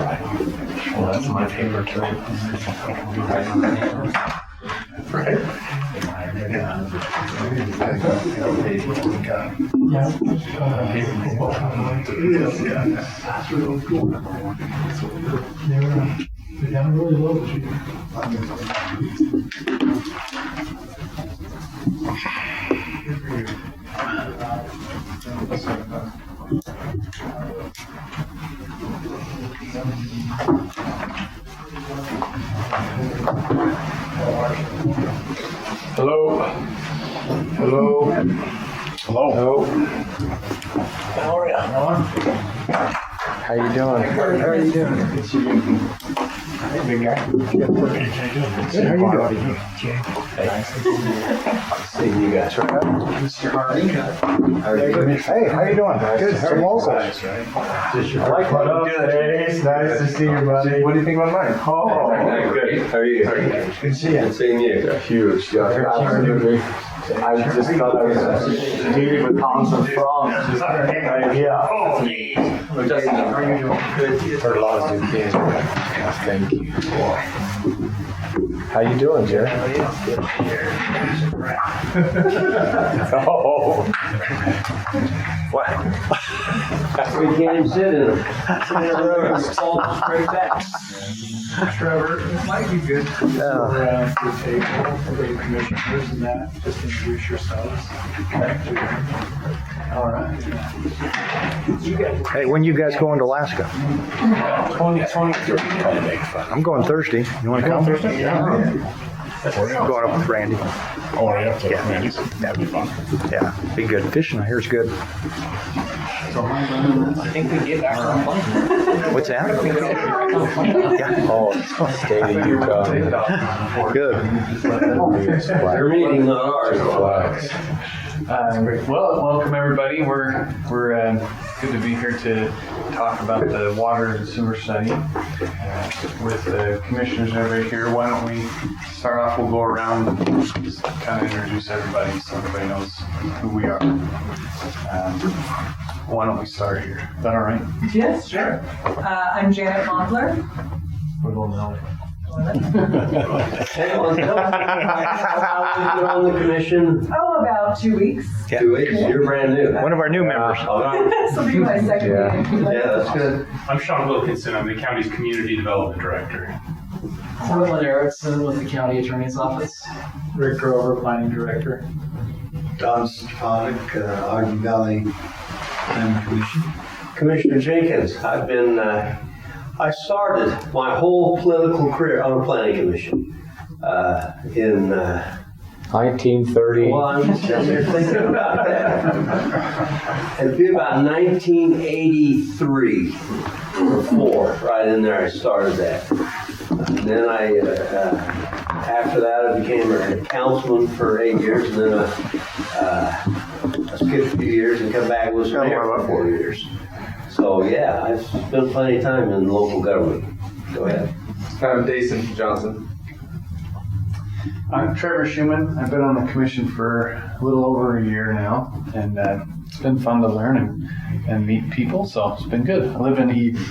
Well, that's my favorite trade. Right? They're down really low this year. Hello. Hello. Hello. Hello. How are you? How you doing? How are you doing? Hey, big guy. Good. How you doing? Nice to see you guys. Mr. Harding. Hey, how you doing? Good. Some locals. I like what up. Good. Hey, it's nice to see you, buddy. What do you think about mine? Oh, Good. How are you? Good to see you. Good seeing you. Yeah, huge. Yeah, absolutely. I just thought I was dealing with Hans and Franz. Yeah. Justin, how are you doing? Good. Heard a lot of good things. Thank you. How you doing, Jerry? Oh. What? We can't even sit in them. Sit in a row and fall straight back. Trevor, it might be good to just go around the table for the commissioners and that, just introduce yourselves. All right. Hey, when you guys going to Alaska? 2023. I'm going Thursday. You want to come? Thursday? Yeah. I'm going up with Randy. Oh, are you up to Randy's? That'd be fun. Yeah, be good. Fishing, I hear is good. I think we get back on plane. What's that? Yeah. Oh, state of Utah. Good. Your meeting, not ours. Well, welcome everybody. We're good to be here to talk about the water and sewer study with the commissioners and everybody here. Why don't we start off? We'll go around and just kind of introduce everybody so everybody knows who we are. Why don't we start here? Is that all right? Yes, sure. I'm Janet Montler. We're going now. Hey, on the commission. Oh, about 2 weeks. 2 weeks. You're brand new. One of our new members. This will be my second meeting. Yeah, that's good. I'm Sean Wilkinson. I'm the county's community development director. Portland Erickson with the county attorney's office. Rick Grover, planning director. Don Stefanik, Ogden Valley Planning Commission. Commissioner Jenkins, I started my whole political career on a planning commission in 1930. well, I'm just sitting here thinking about that. It'd be about 1983 or 4, right in there I started that. And then after that I became a councilman for 8 years, and then I skipped a few years and come back and was mayor for 4 years. So yeah, I've spent plenty of time in local government. Go ahead. I'm Dason Johnson. I'm Trevor Schumann. I've been on the commission for a little over a year now, and it's been fun to learn and meet people, so it's been good. I live in Eden.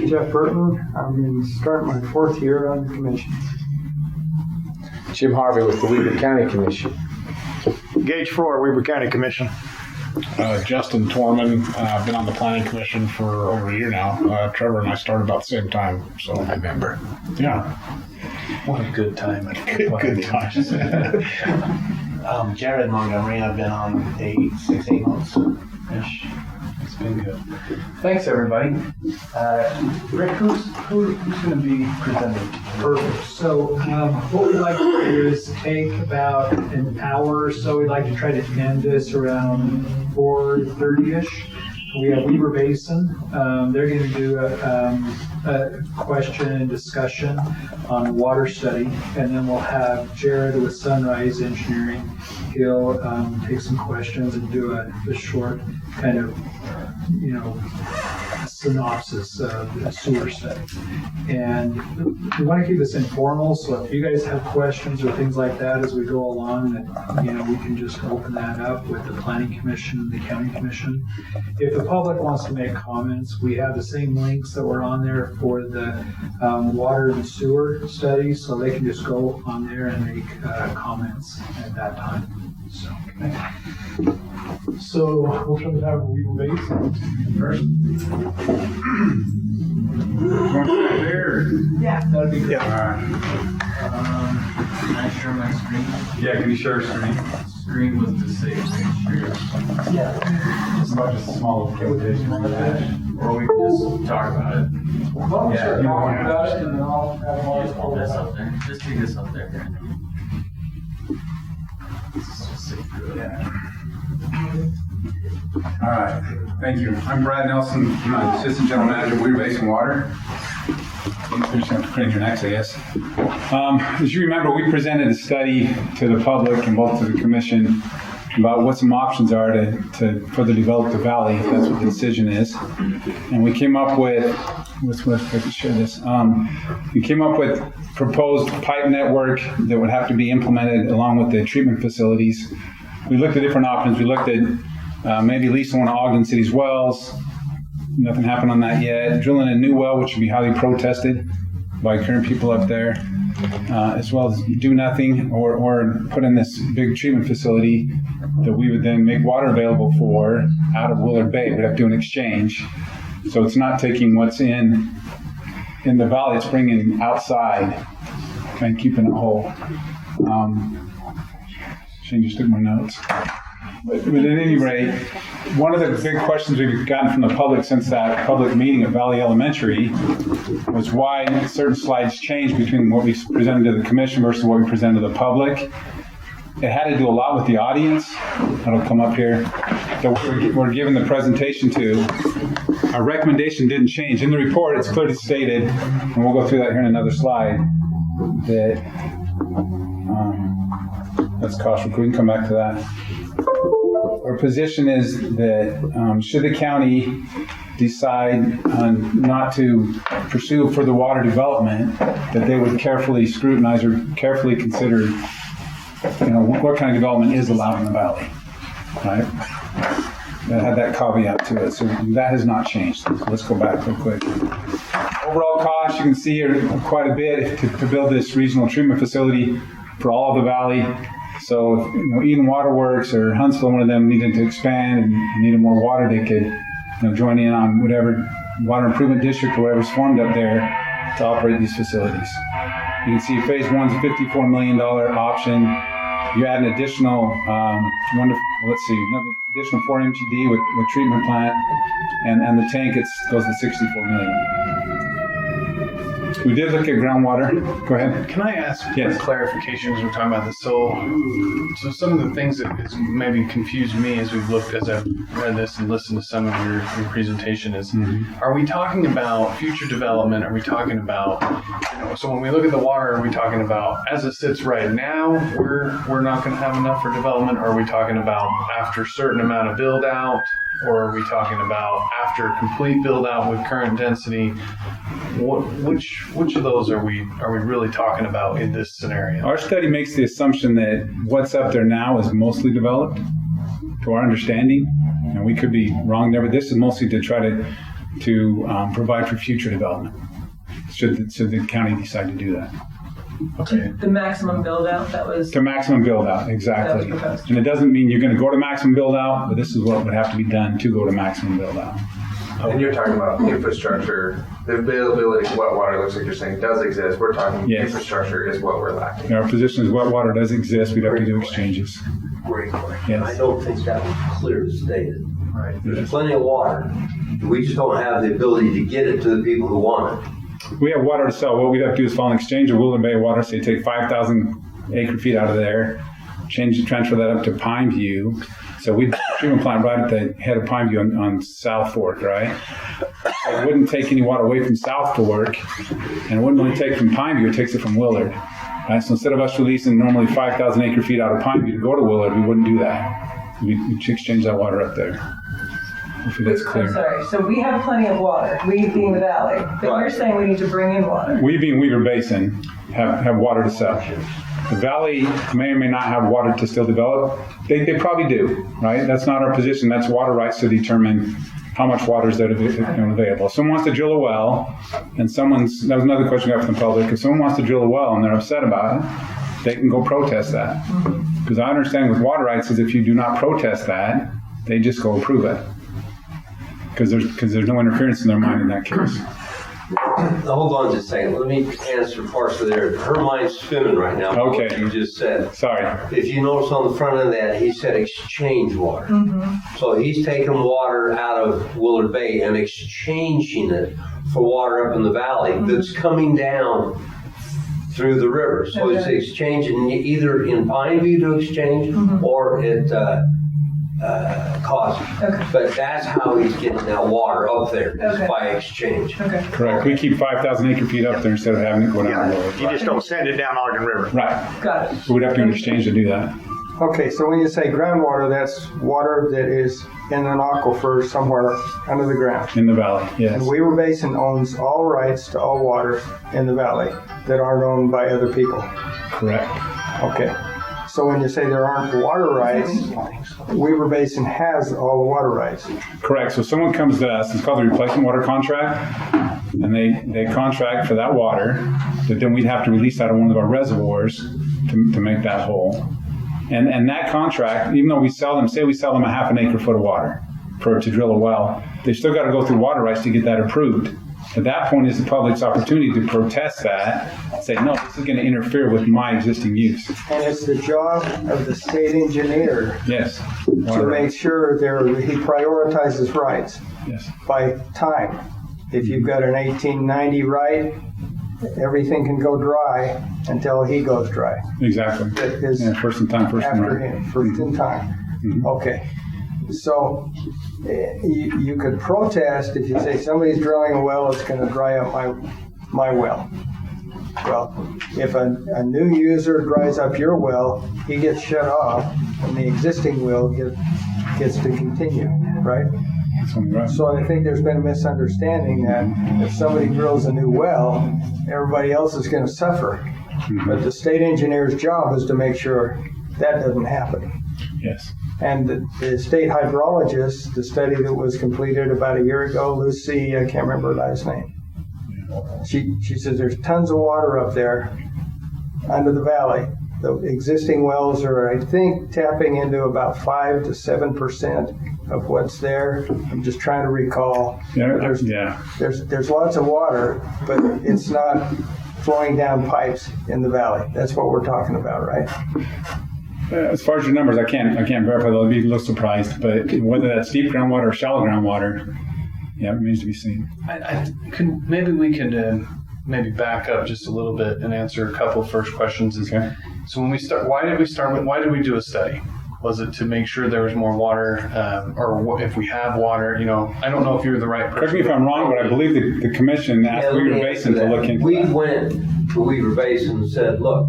Jeff Burton, I'm starting my 4th year on the commission. Jim Harvey with the Weber County Commission. Gage Frohr, Weber County Commission. Justin Torman. I've been on the planning commission for over a year now. Trevor and I started about the same time. So I remember. yeah, What a good time. good times. Jared Montgomery. I've been on 6, 8 months-ish. It's been good. Thanks, everybody. Rick, who's going to be presenting? Perfect. So what we'd like to do is take about an hour or so. We'd like to try to end this around 4:30-ish. We have Weber Basin. They're going to do a question and discussion on water study, and then we'll have Jared with Sunrise Engineering. He'll take some questions and do a short kind of, synopsis of the sewer study. And we want to keep this informal, so if you guys have questions or things like that as we go along, that, you know, we can just open that up with the Planning Commission and the County Commission. If the public wants to make comments, we have the same links that were on there for the water and sewer study, so they can just go on there and make comments at that time. So motion to have Weaver Basin first. Yeah. That'd be great. All right. Can I share my screen? Yeah, can you share a screen? Screen with the save picture. It's not just a small presentation like that. Or we can just talk about it. Well, Yeah, sure, you talk want to- about it, and then I'll have all Just put this up there. Just take this up there. Just sit through it. Yeah. All right, thank you. I'm Brad Nelson, I'm the Assistant General Manager of Weir Basin Water. You just have to crane your necks, I guess. As you remember, we presented a study to the public and both to the commission about what some options are to further develop the valley, if that's what the decision is. And we came up with, if I could share this. We came up with proposed pipe network that would have to be implemented along with the treatment facilities. We looked at different options. We looked at maybe leasing one of Ogden City's wells. Nothing happened on that yet. Drilling a new well, which would be highly protested by current people up there, as well as do nothing or put in this big treatment facility that we would then make water available for out of Willard Bay. We'd have to do an exchange. So it's not taking what's in the valley, it's bringing outside and keeping it whole. Shane just took my notes. But at any rate, one of the big questions we've gotten from the public since that public meeting at Valley Elementary was why certain slides changed between what we presented to the commission versus what we presented to the public. It had to do a lot with the audience. That'll come up here. That we're giving the presentation to. Our recommendation didn't change. In the report, it's clearly stated, and we'll go through that here in another slide, that that's cost. We can come back to that. Our position is that should the county decide not to pursue further water development, that they would carefully scrutinize or carefully consider, what kind of development is allowed in the valley, right? That had that caveat to it, so that has not changed. Let's go back real quick. Overall cost, you can see here quite a bit to build this regional treatment facility for all of the valley. So if Eden Waterworks or Huntsville, one of them needed to expand and needed more water, they could join in on whatever water improvement district or whatever's formed up there to operate these facilities. You can see phase one's a $54 million option. You add an additional, another additional 4 MTD with treatment plant, and the tank goes to 64 million. We did look at groundwater. Go ahead. Can I ask Yes. for clarification as we're talking about this? So some of the things that has maybe confused me as I've read this and listened to some of your presentation is, are we talking about future development? Are we talking about, so when we look at the water, are we talking about as it sits right now, we're not going to have enough for development? Or are we talking about after a certain amount of build out? Or are we talking about after complete build out with current density? Which of those are we really talking about in this scenario? Our study makes the assumption that what's up there now is mostly developed, to our understanding, and we could be wrong there, but this is mostly to try to provide for future development, should the county decide to do that. Okay. The maximum build out that was. To maximum build out, exactly. That was proposed. And it doesn't mean you're going to go to maximum build out, but this is what would have to be done to go to maximum build out. And you're talking about infrastructure, the availability of wet water, looks like you're saying does exist. We're talking Yes. infrastructure is what we're lacking. Our position is wet water does exist. We'd have to do exchanges. Great question. Yes. I don't think that was clear stated. Right. There's plenty of water. We just don't have the ability to get it to the people who want it. We have water to sell. What we'd have to do is file an exchange of Willard Bay water. So you take 5,000 acre feet out of there, transfer that up to Pine View. So we treatment plant right at the head of Pine View on South Fork, right? It wouldn't take any water away from South Fork, and it wouldn't really take from Pine View. It takes it from Willard. Right? So instead of us releasing normally 5,000 acre feet out of Pine View to go to Willard, we wouldn't do that. We'd exchange that water up there. Hopefully that's I'm clear. sorry. So we have plenty of water, we being the valley, but Right. you're saying we need to bring in water. We being Weaver Basin have water to sell. The valley may or may not have water to still develop. They probably do, right? That's not our position. That's water rights to determine how much water is there available. If someone wants to drill a well, and that was another question I got from the public. If someone wants to drill a well and they're upset about it, they can go protest that. Because I understand with water rights is if you do not protest that, they just go approve it. Because there's no interference in their mind in that case. Hold on just a second. Let me answer partially there. Her mind's spinning right now. Okay. What you just said. Sorry. If you notice on the front of that, he said exchange water. So he's taking water out of Willard Bay and exchanging it for water up in the valley that's coming down through the river. So it's exchanging either in Pineview to exchange or at Cosby. Okay. But that's how he's getting that water up there, is Okay. by exchange. Okay. Correct. We keep 5,000 acre feet up there instead of having it go down the road. You just don't send it down Ogden River. Right. Got it. We'd have to do an exchange to do that. Okay, so when you say groundwater, that's water that is in an aquifer somewhere under the ground. In the valley, yes. And Weaver Basin owns all rights to all water in the valley that aren't owned by other people. Correct. Okay. So when you say there aren't water rights, Weaver Basin has all the water rights. Correct. So someone comes to us, it's called the replacement water contract, and they contract for that water, but then we'd have to release that of one of our reservoirs to make that whole. And that contract, even though we sell them a half an acre foot of water to drill a well, they've still got to go through water rights to get that approved. At that point is the public's opportunity to protest that, say, no, this is going to interfere with my existing use. And it's the job of the state engineer Yes. to make sure he prioritizes rights Yes. by time. If you've got an 1890 right, everything can go dry until he goes dry. Exactly. That is Yeah, first in time, first in after right. him, first in time. Okay. So you could protest if you say somebody's drilling a well, it's going to dry up my well. Well, if a new user dries up your well, he gets shut off, and the existing well gets to continue, right? That's only right. So I think there's been a misunderstanding that if somebody drills a new well, everybody else is going to suffer. But the state engineer's job is to make sure that doesn't happen. Yes. And the state hydrologist, the study that was completed about a year ago, Lucy, I can't remember her last name. She says there's tons of water up there under the valley. The existing wells are, I think, tapping into about 5 to 7% of what's there. I'm just trying to recall. There's lots of water, but it's not flowing down pipes in the valley. That's what we're talking about, right? As far as your numbers, I can't verify. They'll be a little surprised, but whether that's deep groundwater or shallow groundwater, it remains to be seen. Maybe we could maybe back up just a little bit and answer a couple first questions. Okay. So when we start, why did we do a study? Was it to make sure there was more water, or if we have water? I don't know if you're the right person. Correct me if I'm wrong, but I believe the commission asked Weaver Basin to look into We that. went to Weaver Basin and said, look,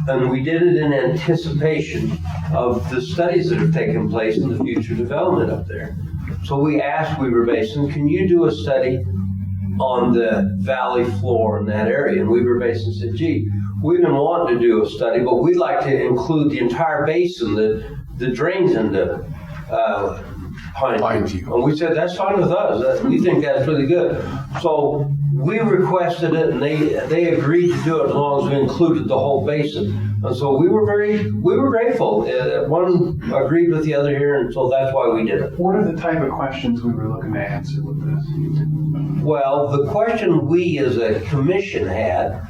and we did it in anticipation of the studies that have taken place in the future development up there. So we asked Weaver Basin, can you do a study on the valley floor in that area? And Weaver Basin said, gee, we've been wanting to do a study, but we'd like to include the entire basin that drains into Pineview. And we said, that's fine with us. We think that's really good. So we requested it, and they agreed to do it as long as we included the whole basin. And so we were grateful. One agreed with the other here, and so that's why we did it. What are the type of questions we were looking to answer with this? Well, the question we as a commission had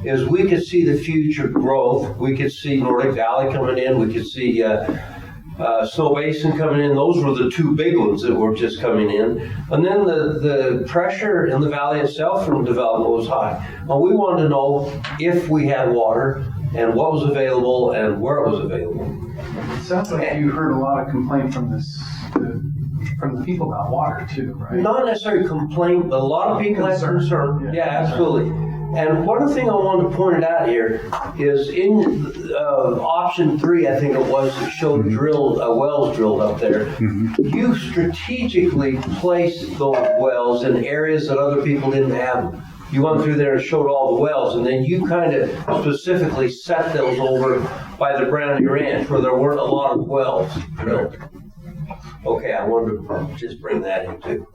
is we could see the future growth. We could see Nordic Valley coming in. We could see Snow Basin coming in. Those were the two big ones that were just coming in. And then the pressure in the valley itself from development was high. And we wanted to know if we had water and what was available and where it was available. It sounds like you heard a lot of complaint from the people about water too, right? Not necessarily complaint, but a lot of people had concern. Yeah, absolutely. And one thing I wanted to point out here is in option 3, I think it was, that showed wells drilled up there. You strategically placed those wells in areas that other people didn't have them. You went through there and showed all the wells, and then you kind of specifically set those over by the Brownie Ranch where there weren't a lot of wells drilled. Okay, I wanted to just bring that in too.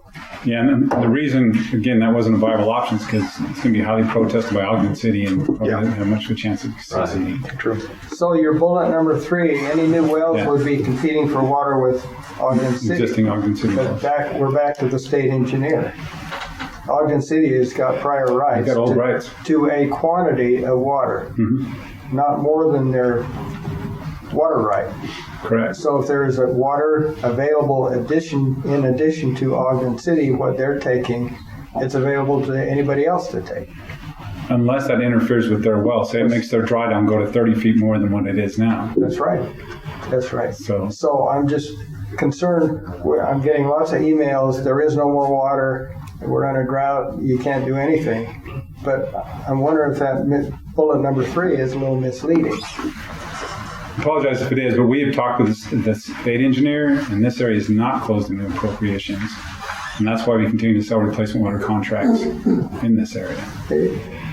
Yeah, and the reason, again, that wasn't a viable option is because it's going to be highly protested by Ogden City and probably didn't have much of a chance of succeeding. True. So your bullet number 3, any new wells would be competing for water with Ogden City. Existing Ogden City wells. But we're back to the state engineer. Ogden City has got prior rights, They've got old rights to a quantity of water, not more than their water right. Correct. So if there is a water available in addition to Ogden City, what they're taking, it's available to anybody else to take. Unless that interferes with their well. Say it makes their drawdown go to 30 feet more than what it is now. That's right. That's right. So I'm just concerned. I'm getting lots of emails. There is no more water. We're on a drought. You can't do anything. But I'm wondering if that bullet number 3 is a little misleading. I apologize if it is, but we have talked with the state engineer, and this area is not closed to new appropriations. And that's why we continue to sell replacement water contracts in this area.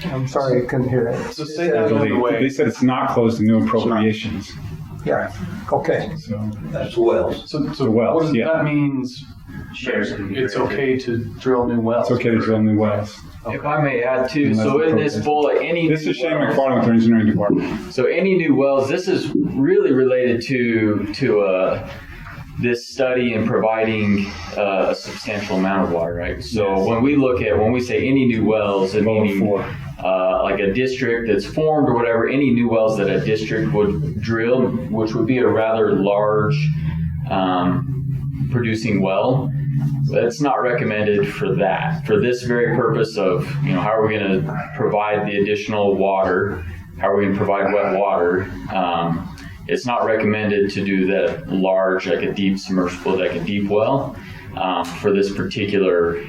I'm sorry, I couldn't hear that. So say that another way. They said it's not closed to new appropriations. Yeah. Okay. So that's wells. So wells, what does yeah. that means? It's okay to drill new wells. It's okay to drill new wells. If I may add too, so in this bullet, This is Shane McFarland with our engineering department. So any new wells, this is really related to this study and providing a substantial amount of water, right? So when we say any new wells, it meaning like a district that's formed or whatever, any new wells that a district would drill, which would be a rather large producing well. That's not recommended for that. For this very purpose of, how are we going to provide the additional water? How are we going to provide wet water? It's not recommended to do that large, like a deep submersible, like a deep well, for this particular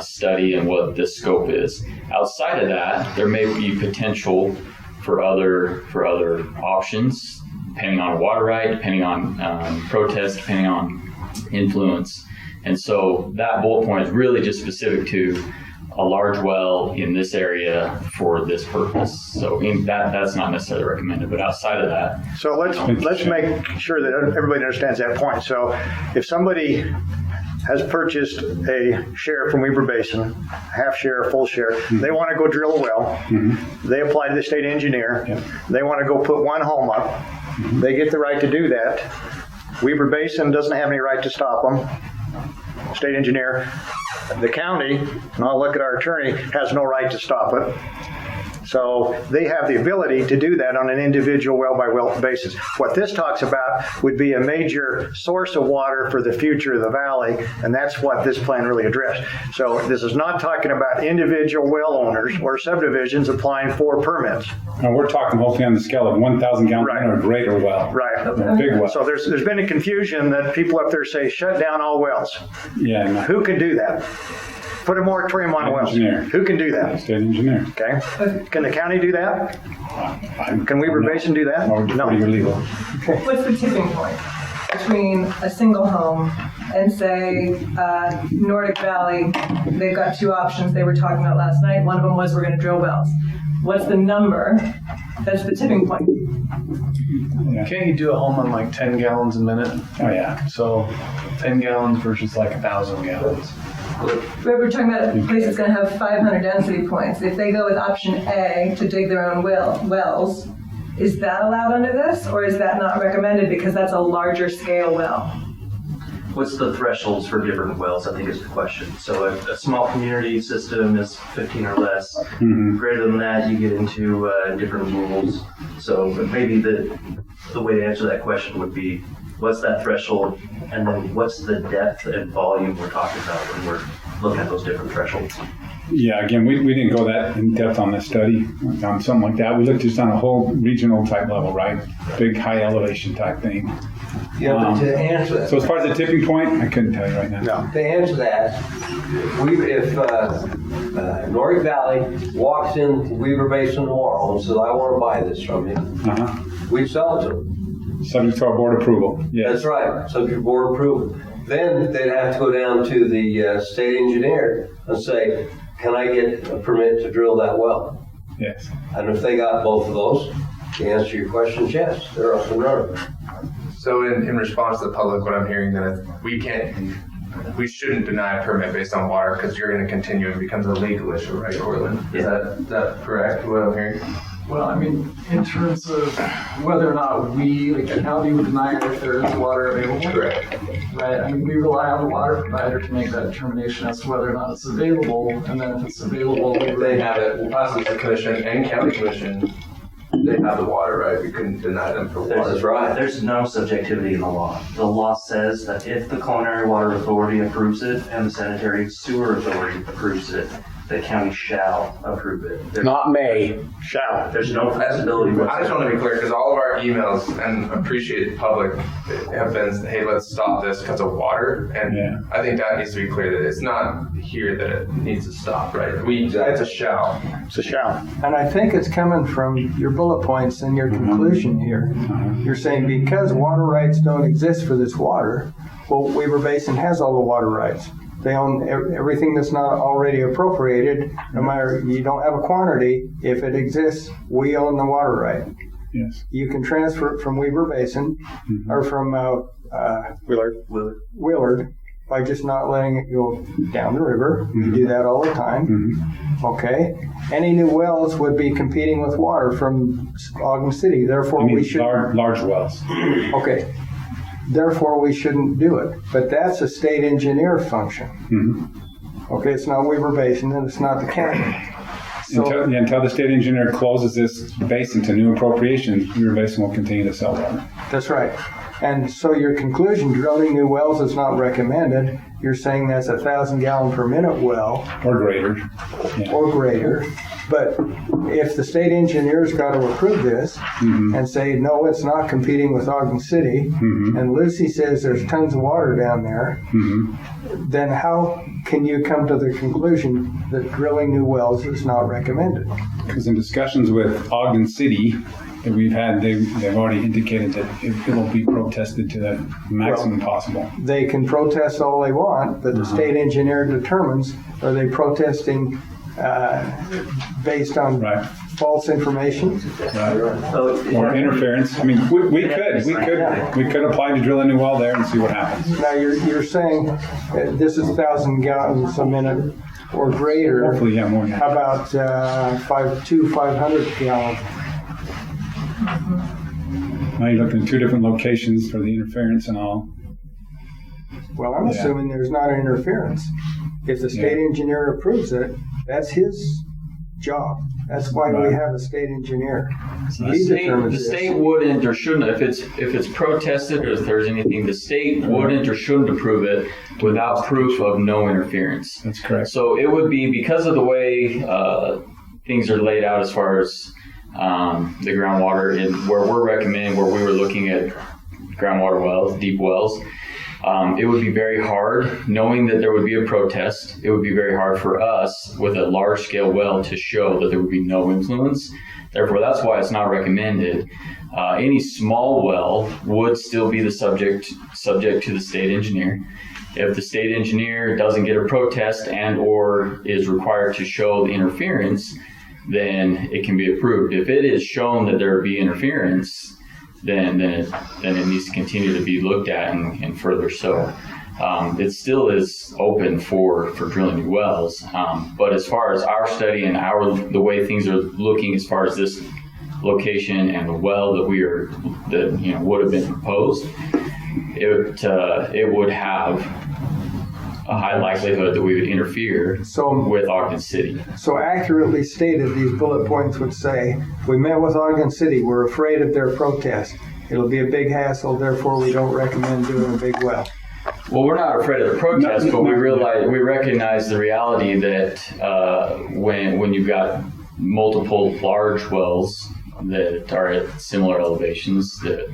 study and what the scope is. Outside of that, there may be potential for other options, depending on water right, depending on protest, depending on influence. And so that bullet point is really just specific to a large well in this area for this purpose. So that's not necessarily recommended, but outside of that. So let's make sure that everybody understands that point. So if somebody has purchased a share from Weber Basin, half share, full share, they want to go drill a well, they apply to the state engineer, they want to go put one home up, they get the right to do that. Weber Basin doesn't have any right to stop them. State engineer, the county, and I'll look at our attorney, has no right to stop it. So they have the ability to do that on an individual well-by-well basis. What this talks about would be a major source of water for the future of the valley, and that's what this plan really addressed. So this is not talking about individual well owners or subdivisions applying for permits. And we're talking hopefully on the scale of 1,000 gallon or greater well. Right. A big well. So there's been a confusion that people up there say, shut down all wells. Yeah. No. Who can do that? Put a moratorium on wells. Engineer. Who can do that? State engineer. Okay. Can the county do that? Can Weber Basin do that? No. Illegal. What's the tipping point between a single home and say Nordic Valley? They've got 2 options they were talking about last night. One of them was we're going to drill wells. What's the number? That's the tipping point. Yeah. Can't you do a home on like 10 gallons a minute? Oh yeah. So 10 gallons versus like 1,000 gallons. We're talking about a place that's going to have 500 density points. If they go with option A to dig their own wells, is that allowed under this, or is that not recommended because that's a larger scale well? What's the thresholds for different wells, I think is the question. So a small community system is 15 or less. Greater than that, you get into different rules. So maybe the way to answer that question would be, what's that threshold? And then what's the depth and volume we're talking about when we're looking at those different thresholds? Yeah, again, we didn't go that in depth on this study, on something like that. We looked just on a whole regional type level, right? Big high elevation type thing. Yeah, but to answer that. So as far as the tipping point, I couldn't tell you right now. No. To answer that, if Nordic Valley walks in Weaver Basin tomorrow and says, I want to buy this from you, we'd sell it to them. Subject to our board approval. Yes. That's right, subject to board approval. Then they'd have to go down to the state engineer and say, can I get a permit to drill that well? Yes. And if they got both of those, the answer to your question is yes, they're up and running. So in response to the public, what I'm hearing that we shouldn't deny a permit based on water because you're going to continue. It becomes a legal issue, right, Orland? Is that correct, what I'm hearing? Well, I mean, in terms of whether or not we, like the county, would deny it if there is water available. Correct. Right, I mean, we rely on the water provider to make that determination as to whether or not it's available, and then if it's available, They have it, us as a commission and county commission, they have the water, right? We couldn't deny them for water. That's right. There's no subjectivity in the law. The law says that if the Culinary Water Authority approves it and the Sanitary Sewer Authority approves it, the county shall approve it. Not may. Shall. There's no flexibility. I just want to be clear because all of our emails and appreciate the public have been, hey, let's stop this because of water. And I think that needs to be clear that it's not here that it needs to stop, right? It's a shall. It's a shall. And I think it's coming from your bullet points and your conclusion here. You're saying because water rights don't exist for this water, well, Weaver Basin has all the water rights. They own everything that's not already appropriated. No matter, you don't have a quantity. If it exists, we own the water right. Yes. You can transfer it from Weaver Basin or from Willard by just not letting it go down the river. You do that all the time. Okay. Any new wells would be competing with water from Ogden City. Therefore, we should large wells. Okay. Therefore, we shouldn't do it. But that's a state engineer function. Okay, it's not Weaver Basin and it's not the county. So, Until the state engineer closes this basin to new appropriations, Weaver Basin will continue to sell water. that's right. And so your conclusion, drilling new wells is not recommended. You're saying that's 1,000 gallon per minute well. Or greater. Or greater. But if the state engineer's got to approve this and say, no, it's not competing with Ogden City, and Lucy says there's tons of water down there, then how can you come to the conclusion that drilling new wells is not recommended? Because in discussions with Ogden City that we've had, they've already indicated that it will be protested to the maximum possible. They can protest all they want, but the state engineer determines, are they protesting based on false information? Or interference. I mean, we could apply to drill a new well there and see what happens. Now you're saying this is 1,000 gallons a minute or greater. Hopefully, yeah, more than that. How about 500 gallons? Now you're looking at two different locations for the interference and all. Well, I'm assuming there's not an interference. If the state engineer approves it, that's his job. That's why we have a state engineer. The state wouldn't or shouldn't, if it's protested or if there's anything, the state wouldn't or shouldn't approve it without proof of no interference. That's correct. So it would be, because of the way things are laid out as far as the groundwater, and where we were looking at groundwater wells, deep wells, it would be very hard, knowing that there would be a protest, it would be very hard for us with a large scale well to show that there would be no influence. Therefore, that's why it's not recommended. Any small well would still be the subject to the state engineer. If the state engineer doesn't get a protest and or is required to show the interference, then it can be approved. If it is shown that there would be interference, then it needs to continue to be looked at and further so. It still is open for drilling new wells. But as far as our study and the way things are looking as far as this location and the well that would have been proposed, it would have a high likelihood that we would interfere with Ogden City. So accurately stated, these bullet points would say, we met with Ogden City, we're afraid of their protest. It'll be a big hassle, therefore we don't recommend doing a big well. Well, we're not afraid of the protest, but we recognize the reality that when you've got multiple large wells that are at similar elevations, that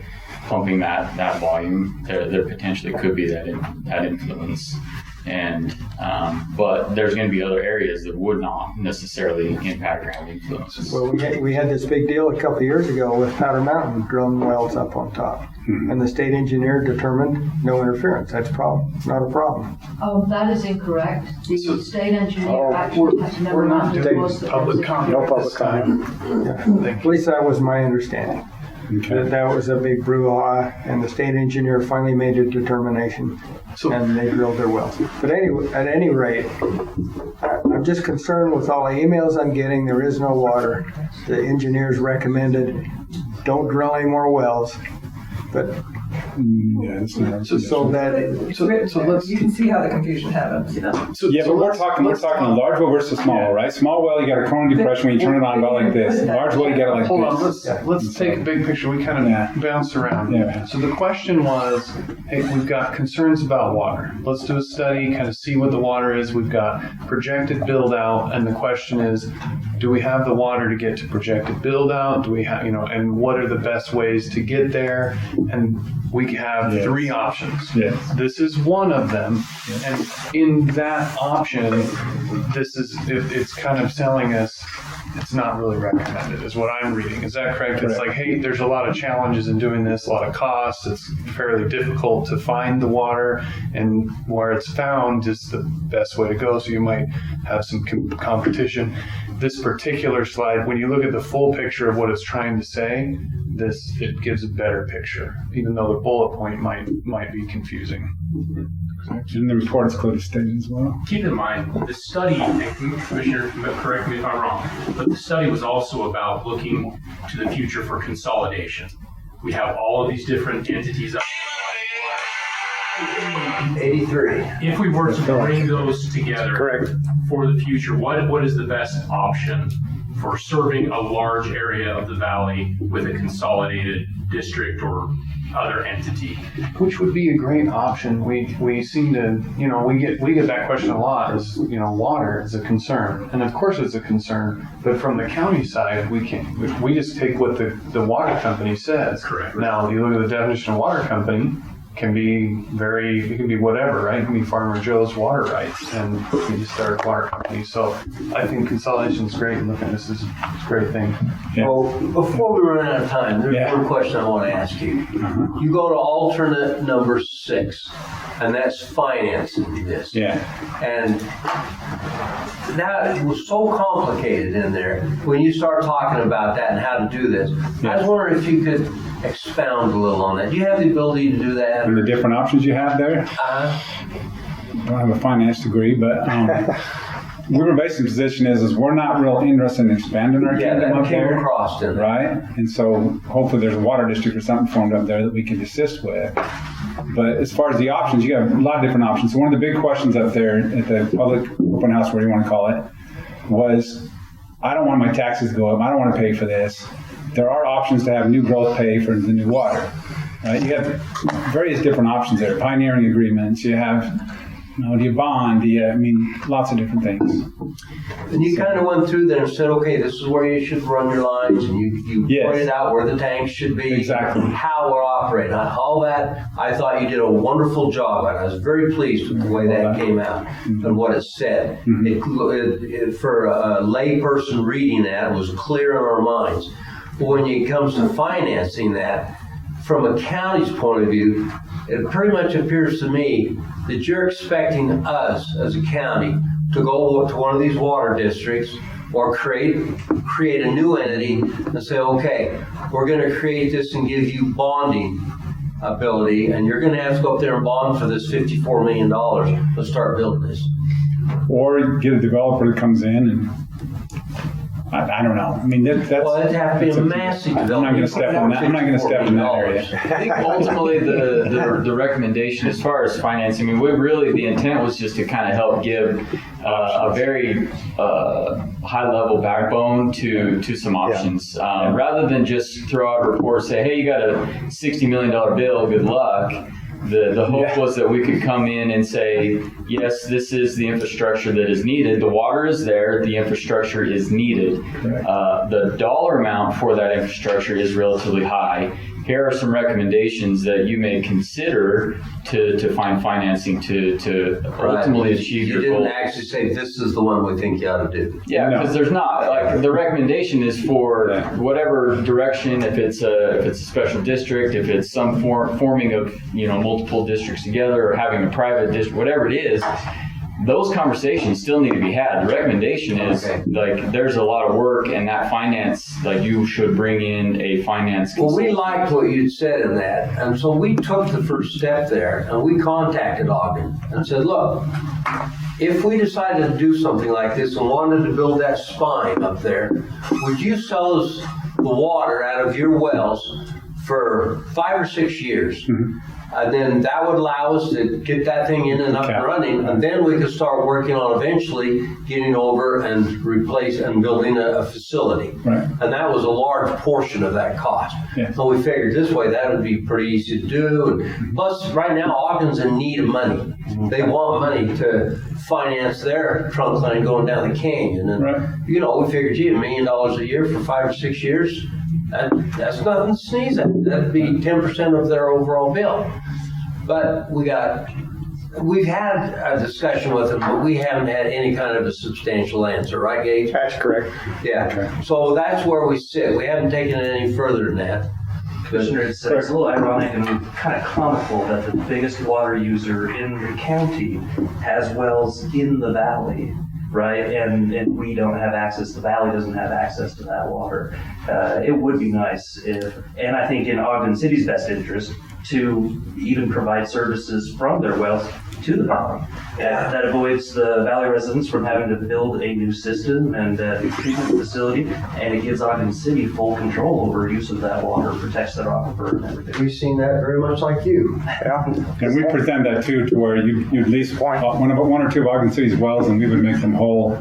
pumping that volume, there potentially could be that influence. And but there's going to be other areas that would not necessarily impact or have influence. Well, we had this big deal a couple of years ago with Powder Mountain drilling wells up on top. And the state engineer determined no interference. That's not a problem. That is incorrect. The state engineer actually has we're not memorandum doing was that public comment. No public comment. At least that was my understanding. That was a big brouhaha, and the state engineer finally made a determination, and they drilled their wells. But anyway, at any rate, I'm just concerned with all the emails I'm getting. There is no water. The engineers recommended don't drill any more wells, but So let's. You can see how the confusion happens. But we're talking a large well versus small well, right? Small well, you got a corner depression when you turn it on about like this. Large well, you got it like Hold this. on, let's take a big picture. We kind of bounced around. Yeah. So the question was, hey, we've got concerns about water. Let's do a study, kind of see what the water is. We've got projected build out, and the question is, do we have the water to get to projected build out? Do we have, and what are the best ways to get there? And we have three options. Yes. This is one of them. And in that option, it's kind of telling us it's not really recommended, is what I'm reading. Is that correct? It's like, hey, there's a lot of challenges in doing this, a lot of costs. It's fairly difficult to find the water, and where it's found is the best way to go. So you might have some competition. This particular slide, when you look at the full picture of what it's trying to say, it gives a better picture, even though the bullet point might be confusing. And the report is clearly stated as well. Keep in mind, the study, and Commissioner, correct me if I'm wrong, but the study was also about looking to the future for consolidation. We have all of these different entities up 83. If we were to bring those together for the future, what is the best option for serving a large area of the valley with a consolidated district or other entity? Which would be a great option. We seem to, we get that question a lot, is, water is a concern. And of course it's a concern, but from the county side, we just take what the water company says. Correct. Now, you look at the definition of water company, it can be whatever, right? It can be Farmer Joe's water rights, and you just start a water company. So I think consolidation is great, and look at this is a great thing. Yeah. Well, before we run out of time, there's one question I want to ask you. You go to alternate number 6, and that's financing this. Yeah. And that was so complicated in there. When you start talking about that and how to do this, I was wondering if you could expound a little on that. Do you have the ability to do that? And the different options you have there? I don't have a finance degree, but Weaver Basin's position is we're not real interested in expanding our kingdom up there. Across in right? And so hopefully there's a water district or something formed up there that we can assist with. But as far as the options, you have a lot of different options. So one of the big questions up there at the public open house, whatever you want to call it, was I don't want my taxes to go up. I don't want to pay for this. There are options to have new growth pay for the new water. Right? You have various different options there. Pioneering agreements. You have, do you bond? Lots of different things. And you kind of went through there and said, okay, this is where you should run your lines, and you pointed out where the tanks should be, exactly, how we're operating. All that, I thought you did a wonderful job on. I was very pleased with the way that came out and what it said. For a lay person reading that, it was clear in our minds. But when it comes to financing that, from a county's point of view, it pretty much appears to me that you're expecting us as a county to go to one of these water districts or create a new entity and say, okay, we're going to create this and give you bonding ability, and you're going to have to go up there and bond for this $54 million to start building this. Or get a developer that comes in and I don't know. That's well, it'd have to be a massive development. I'm not going to step in that. I'm not going to step in that area. I think ultimately the recommendation as far as financing, the intent was just to kind of help give a very high level backbone to some options, rather than just throw out a report, say, hey, you got a $60 million bill, good luck. The hope was that we could come in and say, yes, this is the infrastructure that is needed. The water is there. The infrastructure is needed. The dollar amount for that infrastructure is relatively high. here are some recommendations that you may consider to find financing to ultimately achieve You your goal. didn't actually say this is the one we think you ought to do. Yeah, because there's not, like, the recommendation is for whatever direction, if it's a special district, if it's some forming of, multiple districts together, or having a private district, whatever it is, those conversations still need to be had. The recommendation is, like, there's a lot of work, and that finance, like, you should bring in a finance Well, consultant. we liked what you'd said in that, and so we took the first step there, and we contacted Ogden and said, look, if we decided to do something like this and wanted to build that spine up there, would you sell us the water out of your wells for 5 or 6 years? And then that would allow us to get that thing in and up and running, and then we could start working on eventually getting over and replace and building a facility. Right. And that was a large portion of that cost. Yeah. So we figured this way that would be pretty easy to do. And plus, right now, Ogden's in need of money. They want money to finance their trunk line going down the canyon. And, we figured, $1 million a year for 5 or 6 years. That's nothing to sneeze at. That'd be 10% of their overall bill. But we've had a discussion with them, but we haven't had any kind of a substantial answer, right, Gage? That's correct. Yeah. So that's where we sit. We haven't taken it any further than that. Commissioner, it's a little ironic and kind of comical that the biggest water user in the county has wells in the valley, right? And we don't have access, the valley doesn't have access to that water. It would be nice if, and I think in Ogden City's best interest, to even provide services from their wells to the valley. That avoids the valley residents from having to build a new system and a treatment facility, and it gives Ogden City full control over use of that water, protects their aquifer and everything. We've seen that very much like you. Yeah. And we present that too, to where you'd lease one or two of Ogden City's wells, and we would make them whole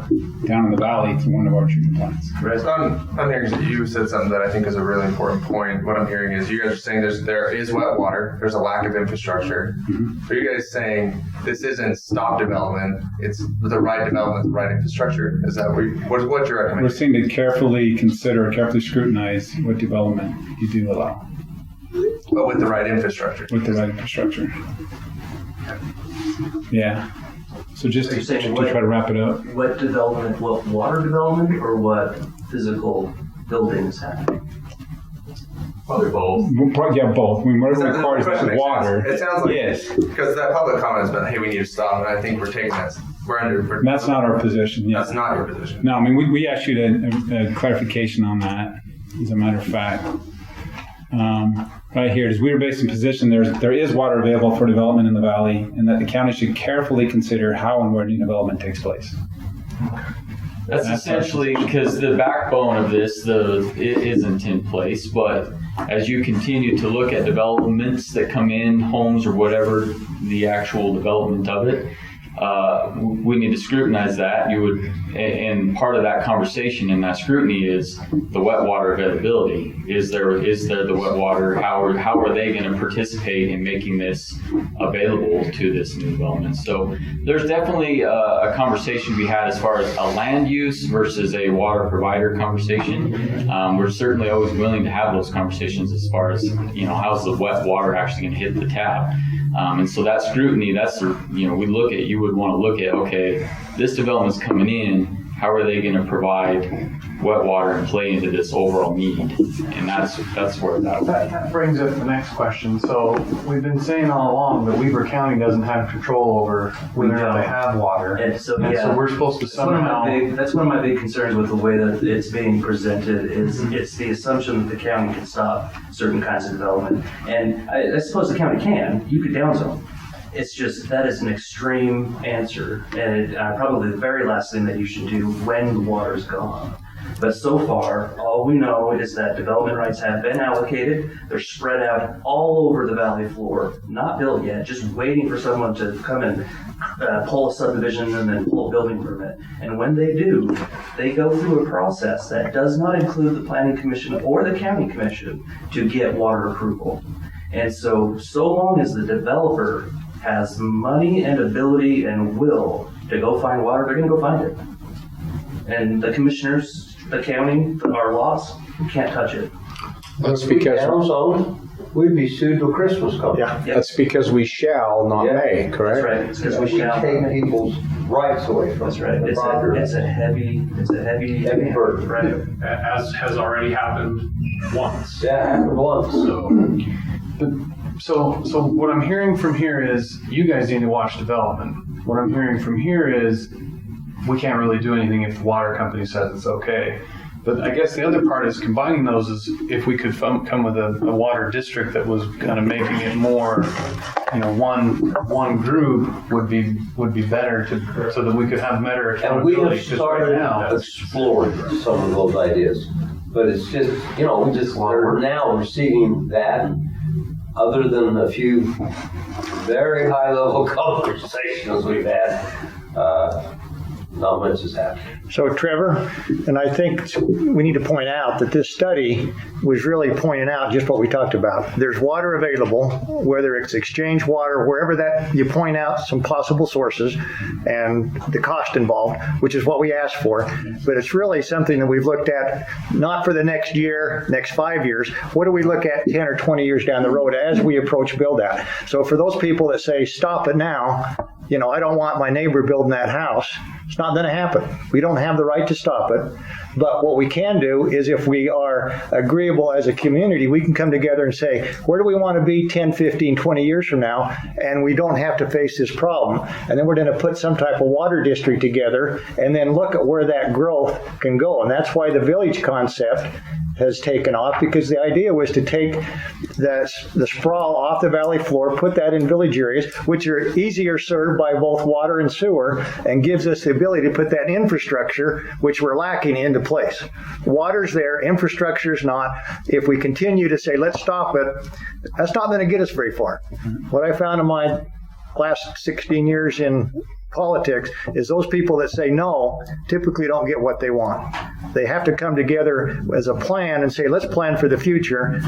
down in the valley to one of our treatment plants. Right. I'm hearing that you said something that I think is a really important point. What I'm hearing is you guys are saying there is wet water, there's a lack of infrastructure. Are you guys saying this isn't stop development, it's the right development, the right infrastructure? Is that what's your recommendation? We're saying to carefully scrutinize what development you do allow. But with the right infrastructure. With the right infrastructure. Yeah. So just to try to wrap it up. What development, what water development or what physical building is happening? Probably both. Yeah, both. We more The requires question makes water. sense. It sounds like, yes, because that public comment has been, hey, we need to stop, and I think we're taking that. That's not our position. Yes. That's not your position. No, I mean, we issued a clarification on that, as a matter of fact. Right here, it is we are based in position there is water available for development in the valley, and that the county should carefully consider how and where new development takes place. That's essentially because the backbone of this, it isn't in place, but as you continue to look at developments that come in, homes or whatever, the actual development of it, we need to scrutinize that. And part of that conversation and that scrutiny is the wet water availability. Is there the wet water? How are they going to participate in making this available to this new development? So there's definitely a conversation to be had as far as a land use versus a water provider conversation. We're certainly always willing to have those conversations as far as, how's the wet water actually going to hit the tap? And so that scrutiny, you would want to look at, okay, this development's coming in, how are they going to provide wet water and play into this overall need? And that's where That brings up the next question. So we've been saying all along that Weber County doesn't have control over whether or not they have water. And so we're supposed to somehow... That's one of my big concerns with the way that it's being presented is it's the assumption that the county can stop certain kinds of development. And I suppose the county can. You could downzone. It's just that is an extreme answer, and probably the very last thing that you should do when the water is gone. But so far, all we know is that development rights have been allocated. They're spread out all over the valley floor, not built yet, just waiting for someone to come and pull a subdivision and then pull a building permit. And when they do, they go through a process that does not include the Planning Commission or the County Commission to get water approval. And so long as the developer has money and ability and will to go find water, they're going to go find it. And the commissioners, the county, our laws, we can't touch it. That's If we because, downzone, we'd be sued till Christmas comes. Yeah. that's because we shall, not Yeah. may, That's correct? right, it's because we We shall. take people's rights away from That's them. right, the it's property a heavy Heavy burden. Right. As has already happened once. Yeah, happened once. So what I'm hearing from here is you guys need to watch development. What I'm hearing from here is we can't really do anything if the water company says it's okay. But I guess the other part is combining those is if we could come with a water district that was kind of making it more, one group would be better so that we could have better And we accountability. have 'Cause started right now, exploring some of those ideas. But it's just, we're now receiving that. Other than a few very high-level conversations we've had, not much has happened. So Trevor, and I think we need to point out that this study was really pointing out just what we talked about. There's water available, whether it's exchange water, wherever that you point out some possible sources and the cost involved, which is what we asked for. But it's really something that we've looked at, not for the next year, next 5 years. What do we look at 10 or 20 years down the road as we approach build out? So for those people that say, stop it now, I don't want my neighbor building that house, it's not going to happen. We don't have the right to stop it. But what we can do is if we are agreeable as a community, we can come together and say, where do we want to be 10, 15, 20 years from now? And we don't have to face this problem. And then we're going to put some type of water district together and then look at where that growth can go. And that's why the village concept has taken off, because the idea was to take the sprawl off the valley floor, put that in village areas, which are easier served by both water and sewer, and gives us the ability to put that infrastructure, which we're lacking, into place. Water's there, infrastructure's not. If we continue to say, let's stop it, that's not going to get us very far. What I found in my last 16 years in politics is those people that say no typically don't get what they want. They have to come together as a plan and say, let's plan for the future.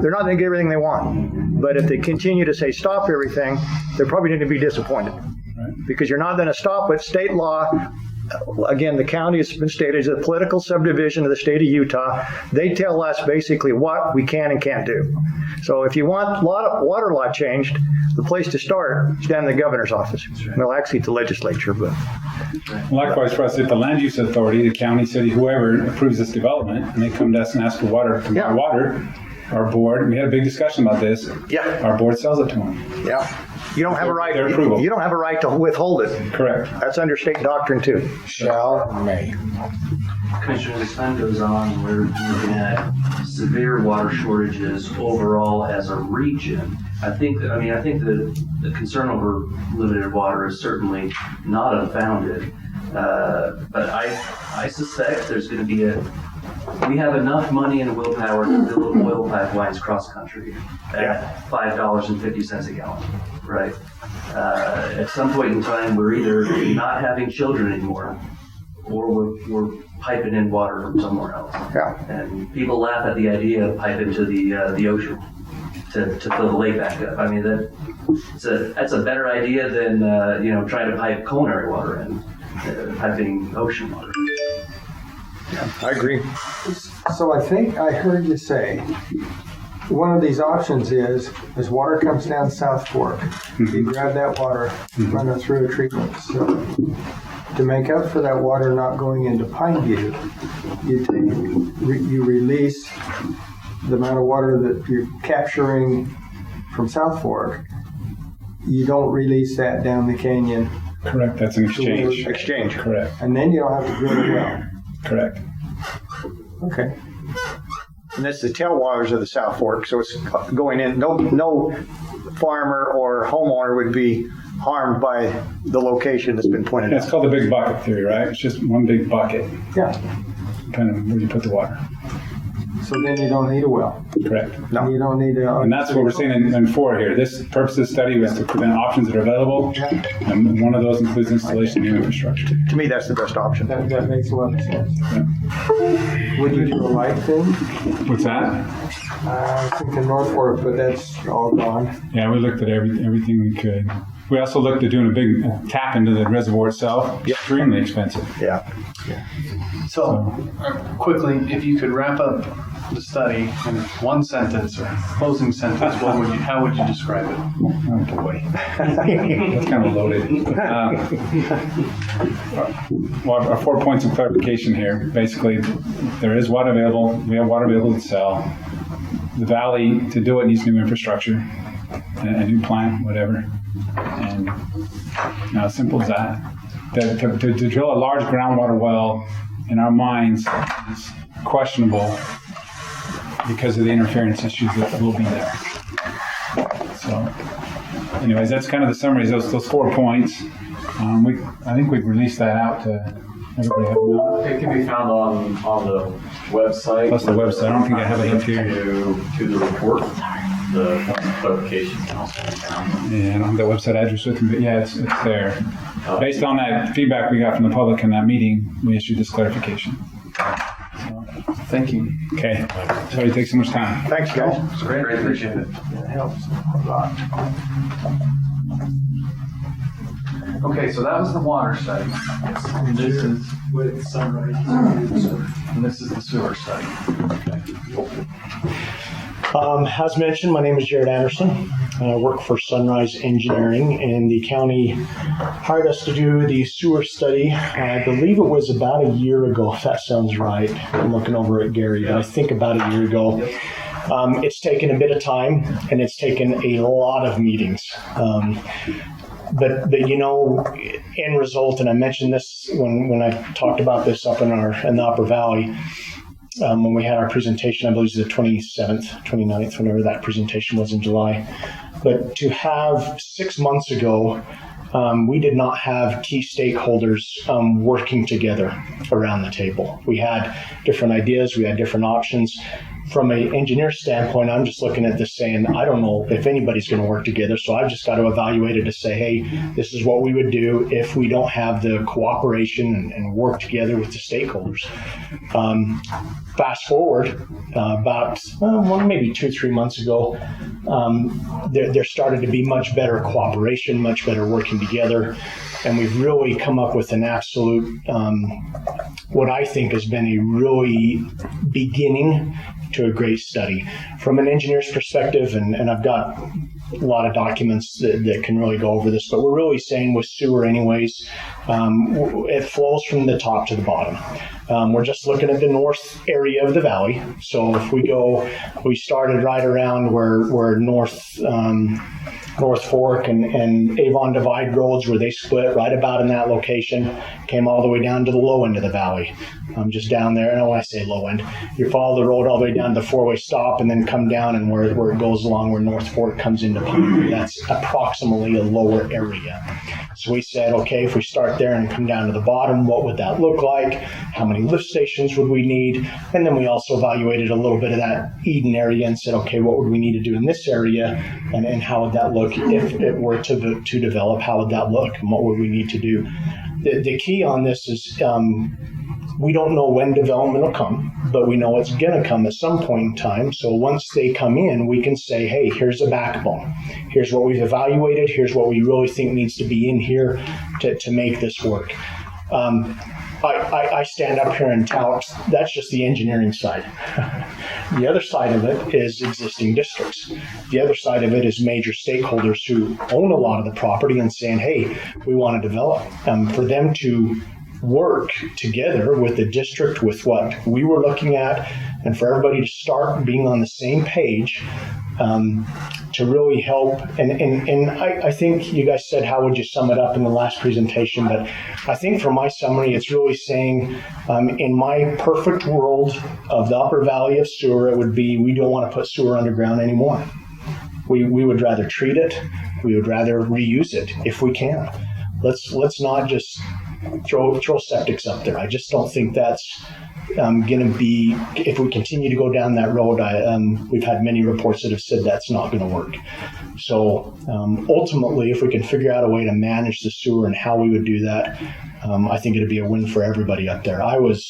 They're not going to get everything they want. But if they continue to say stop everything, they're probably going to be disappointed. Because you're not going to stop it. State law, again, the county has been stated as a political subdivision of the state of Utah. They tell us basically what we can and can't do. So if you want water law changed, the place to start is down in the governor's office. Well, actually, it's the legislature, but. Likewise, for us, if the land use authority, the county, city, whoever approves this development, and they come to us and ask for water, our board, we had a big discussion about this. Yeah. Our board sells it to them. Yeah. You don't have a right. Their approval. You don't have a right to withhold it. Correct. That's under state doctrine too. Shall, may. Commissioner, as time goes on, we're looking at severe water shortages overall as a region. I think the concern over limited water is certainly not unfounded. But I suspect there's going to be we have enough money and willpower to build oil pipelines cross country at $5.50 a gallon, right? At some point in time, we're either not having children anymore, or we're piping in water from somewhere else. Yeah. And people laugh at the idea of piping to the ocean to fill the lake back up. I mean, that's a better idea than trying to pipe culinary water in, piping ocean water. I agree. So I think I heard you say one of these options is, as water comes down South Fork, you grab that water, run it through a treatment facility. To make up for that water not going into Pineview, you release the amount of water that you're capturing from South Fork. You don't release that down the canyon. Correct. That's an exchange. Exchange. Correct. And then you don't have to drill a well. Correct. Okay. And that's the tailwaters of the South Fork, so it's going in. No farmer or homeowner would be harmed by the location that's been pointed Yeah, out. it's called the big bucket theory, right? It's just one big bucket, Yeah. kind of where you put the water. So then you don't need a well. Correct. No. You don't need a. And that's what we're saying in 4 here. This purpose of the study was to present options that are available, and one of those includes installation of new infrastructure. To me, that's the best option. That makes a lot of sense. Would you do a light thing? What's that? I was thinking North Fork, but that's all gone. Yeah, we looked at everything we could. We also looked at doing a big tap into the reservoir itself. Extremely expensive. Yeah. So, quickly, if you could wrap up the study in one sentence or closing sentence, how would you describe it? Oh boy, that's kind of loaded. Well, our 4 points of clarification here. Basically, there is water available. We have water available to sell. The valley, to do it, needs new infrastructure, a new plant, whatever. And as simple as that. To drill a large groundwater well, in our minds, is questionable because of the interference issues that will be there. So, anyways, that's kind of the summary. Those 4 points. I think we've released that out to everybody. Have we not? It can be found on the website. Plus the website. I don't think I have it up here. To the report. The points of clarification can also be found. Yeah, I don't have the website address with me, but yeah, it's there. Based on that feedback we got from the public in that meeting, we issued this clarification. So, thank you. Okay. Sorry to take so much time. Thanks, guys. It's great. I appreciate it. It helps a lot. Okay, so that was the water study. And this is With Sunrise. and this is the sewer study. As mentioned, my name is Jared Anderson. I work for Sunrise Engineering, and the county hired us to do the sewer study. I believe it was about a year ago, if that sounds right. I'm looking over at Gary, but I think about a year ago. It's taken a bit of time, and it's taken a lot of meetings. But you know, end result, and I mentioned this when I talked about this up in the Upper Valley, when we had our presentation, I believe it was the 27th, 29th, whenever that presentation was in July. But to have 6 months ago, we did not have key stakeholders working together around the table. We had different ideas, we had different options. From an engineer standpoint, I'm just looking at this saying, I don't know if anybody's going to work together, so I've just got to evaluate it to say, hey, this is what we would do if we don't have the cooperation and work together with the stakeholders. Fast forward about maybe 2-3 months ago, there started to be much better cooperation, much better working together, and we've really come up with an absolute, what I think has been a really beginning to a great study. From an engineer's perspective, and I've got a lot of documents that can really go over this, but we're really saying with sewer anyways, it flows from the top to the bottom. We're just looking at the north area of the valley. So if we started right around where North Fork and Avon Divide roads, where they split right about in that location, came all the way down to the low end of the valley. Just down there, and when I say low end, you follow the road all the way down to the four-way stop and then come down, and where it goes along where North Fork comes into Pine, that's approximately a lower area. So we said, okay, if we start there and come down to the bottom, what would that look like? How many lift stations would we need? And then we also evaluated a little bit of that Eden area and said, okay, what would we need to do in this area? And how would that look if it were to develop? How would that look? And what would we need to do? The key on this is we don't know when development will come, but we know it's going to come at some point in time. So once they come in, we can say, hey, here's a backbone. Here's what we've evaluated. Here's what we really think needs to be in here to make this work. I stand up here and tout, that's just the engineering side. The other side of it is existing districts. The other side of it is major stakeholders who own a lot of the property and saying, hey, we want to develop. For them to work together with the district, with what we were looking at, and for everybody to start being on the same page to really help. And I think you guys said, how would you sum it up in the last presentation? But I think for my summary, it's really saying, in my perfect world of the Upper Valley of sewer, it would be, we don't want to put sewer underground anymore. We would rather treat it. We would rather reuse it if we can. Let's not just throw septics up there. I just don't think that's going to be, if we continue to go down that road, we've had many reports that have said that's not going to work. So ultimately, if we can figure out a way to manage the sewer and how we would do that, I think it'd be a win for everybody up there. I was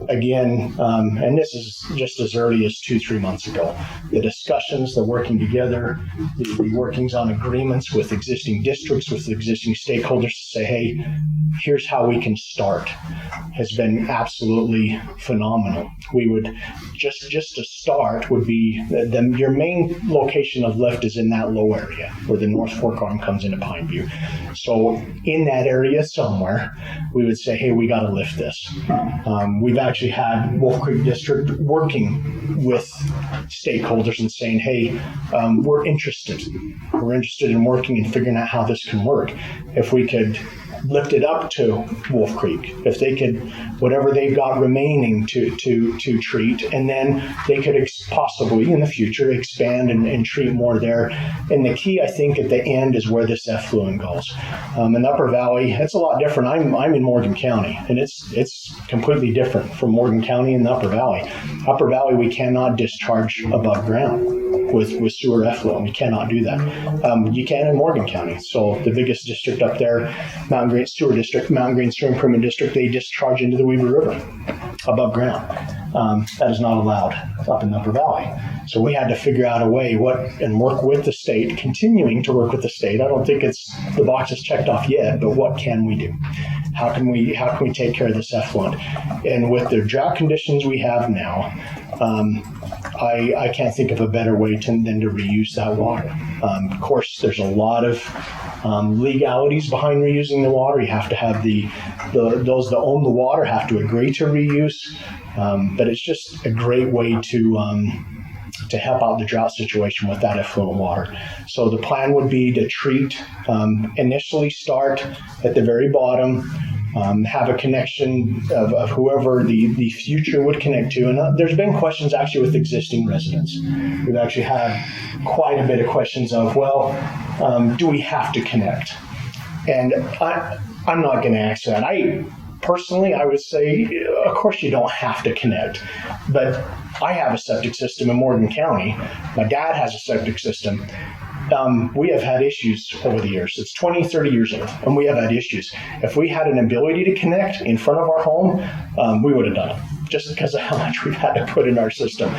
again, and this is just as early as 2-3 months ago, the discussions, the working together, the workings on agreements with existing districts, with existing stakeholders to say, hey, here's how we can start, has been absolutely phenomenal. We would just to start would be your main location of lift is in that low area where the North Fork arm comes into Pineview. So in that area somewhere, we would say, hey, we got to lift this. We've actually had Wolf Creek District working with stakeholders and saying, hey, we're interested. We're interested in working and figuring out how this can work. If we could lift it up to Wolf Creek, if they could, whatever they've got remaining to treat, and then they could possibly in the future expand and treat more there. And the key, I think, at the end is where this effluent goes. In the Upper Valley, it's a lot different. I'm in Morgan County, and it's completely different from Morgan County and the Upper Valley. Upper Valley, we cannot discharge above ground with sewer effluent. We cannot do that. You can in Morgan County. So the biggest district up there, Mountain Green Sewer District, Mountain Green Stream Improvement District, they discharge into the Weaver River above ground. That is not allowed up in the Upper Valley. So we had to figure out a way and work with the state, continuing to work with the state. I don't think the box is checked off yet, but what can we do? How can we take care of this effluent? And with the drought conditions we have now, I can't think of a better way than to reuse that water. Of course, there's a lot of legalities behind reusing the water. You have to have those that own the water have to agree to reuse. But it's just a great way to help out the drought situation with that effluent water. So the plan would be to treat, initially start at the very bottom, have a connection of whoever the future would connect to. And there's been questions actually with existing residents. We've actually had quite a bit of questions of, do we have to connect? And I'm not going to answer that. Personally, I would say, of course you don't have to connect, but I have a septic system in Morgan County. My dad has a septic system. We have had issues over the years. It's 20, 30 years old, and we have had issues. If we had an ability to connect in front of our home, we would have done it, just because of how much we've had to put in our system.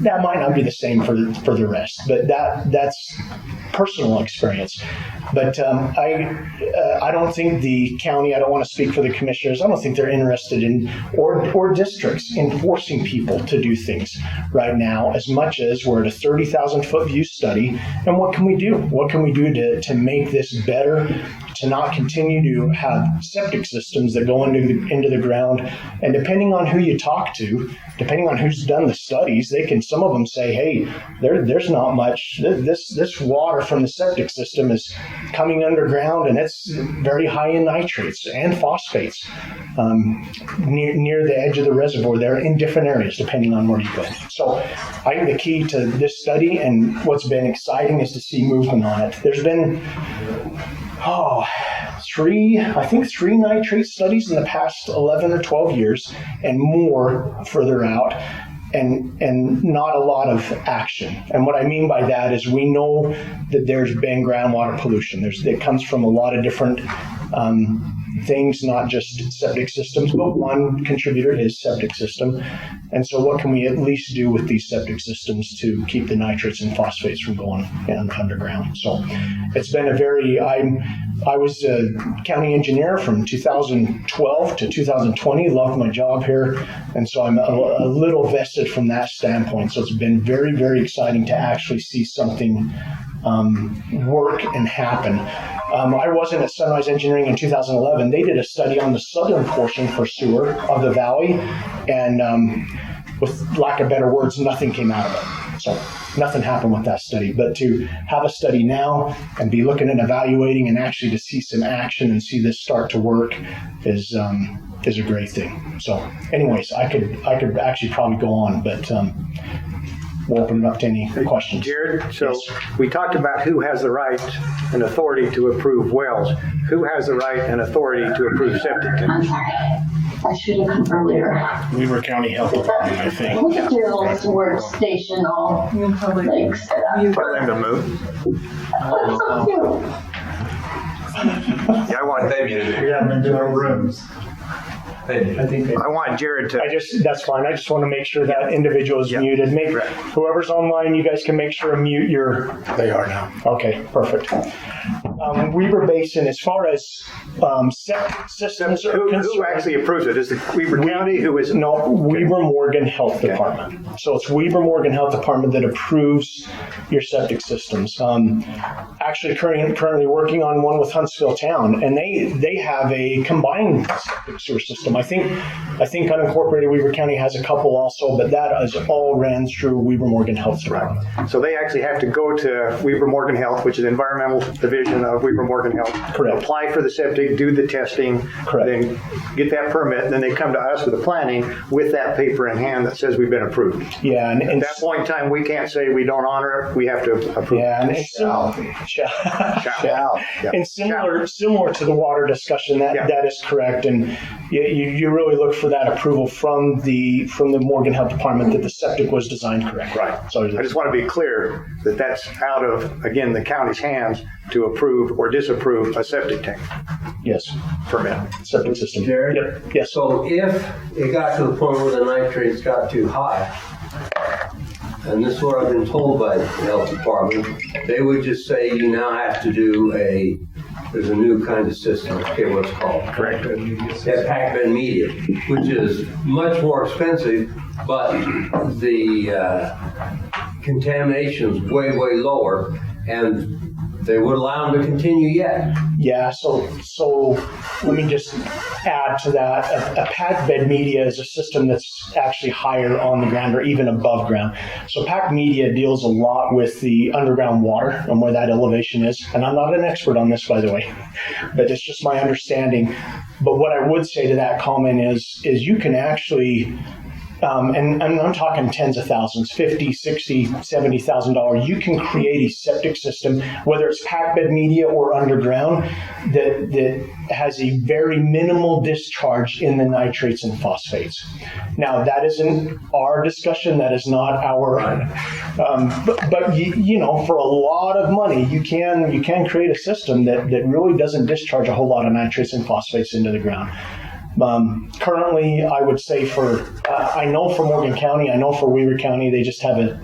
That might not be the same for the rest, but that's personal experience. But I don't think the county, I don't want to speak for the commissioners, I don't think they're interested in, or districts, in forcing people to do things right now, as much as we're at a 30,000-foot view study. And what can we do? What can we do to make this better, to not continue to have septic systems that go into the ground? And depending on who you talk to, depending on who's done the studies, some of them say, hey, there's not much. This water from the septic system is coming underground, and it's very high in nitrates and phosphates near the edge of the reservoir there in different areas, depending on where you go. So I think the key to this study, and what's been exciting, is to see movement on it. There's been three nitrate studies in the past 11 or 12 years, and more further out, and not a lot of action. And what I mean by that is we know that there's been groundwater pollution. It comes from a lot of different things, not just septic systems, but one contributor is septic system. And so what can we at least do with these septic systems to keep the nitrates and phosphates from going underground? So it's been I was a county engineer from 2012 to 2020, loved my job here. And so I'm a little vested from that standpoint. So it's been very, very exciting to actually see something work and happen. I wasn't at Sunrise Engineering in 2011. They did a study on the southern portion for sewer of the valley, and with lack of better words, nothing came out of it. So nothing happened with that study. But to have a study now and be looking and evaluating, and actually to see some action and see this start to work is a great thing. So anyways, I could actually probably go on, but we'll open it up to any questions. Jared, so we talked about who has the right and authority to approve wells. Who has the right and authority to approve septic tanks? I'm sorry. I should have come earlier. Weaver County Health Department, I think. Look at Daryl's workstation all like set up. Tell them to move. That's so cute. Yeah, I want They muted it. We have them into our rooms. I think I want Jared to. That's fine. I just want to make sure that individual is muted. Whoever's online, you guys can make sure to mute your. They are now. Okay, perfect. Weber Basin, as far as septic systems are concerned. Who actually approves it? Is the Weber County? Who is? No, Weber Morgan Health Department. So it's Weber Morgan Health Department that approves your septic systems. Actually, currently working on one with Huntsville Town, and they have a combined septic sewer system. I think unincorporated Weber County has a couple also, but that is all ran through Weber Morgan Health Department. So they actually have to go to Weber Morgan Health, which is environmental division of Weber Morgan Health. Correct. Apply for the septic, do the testing. Correct. Then get that permit, and then they come to us with the planning with that paper in hand that says we've been approved. Yeah, and at that point in time, we can't say we don't honor it. We have to approve. Yeah, and shall. Yeah. And similar to the water discussion, that is correct. And you really look for that approval from the Morgan Health Department that the septic was designed correct. Right. So I just want to be clear that that's out of, again, the county's hands to approve or disapprove a septic tank. Yes. Permit. Septic system. Jared? Yep. Yes. So if it got to the point where the nitrates got too high, and this is what I've been told by the health department, they would just say you now have to do there's a new kind of system, I forget what it's called. Correct. That packed bed media, which is much more expensive, but the contamination is way, way lower, and they would allow them to continue yet. Yeah, so let me just add to that. A packed bed media is a system that's actually higher on the ground or even above ground. So packed media deals a lot with the underground water and where that elevation is. And I'm not an expert on this, by the way, but it's just my understanding. But what I would say to that comment is you can actually and I'm talking tens of thousands, $50,000, $60,000, $70,000. You can create a septic system, whether it's packed bed media or underground, that has a very minimal discharge in the nitrates and phosphates. Now, that isn't our discussion. That is not our. But you know, for a lot of money, you can create a system that really doesn't discharge a whole lot of nitrates and phosphates into the ground. Currently, I would say I know for Morgan County, I know for Weber County, they just have a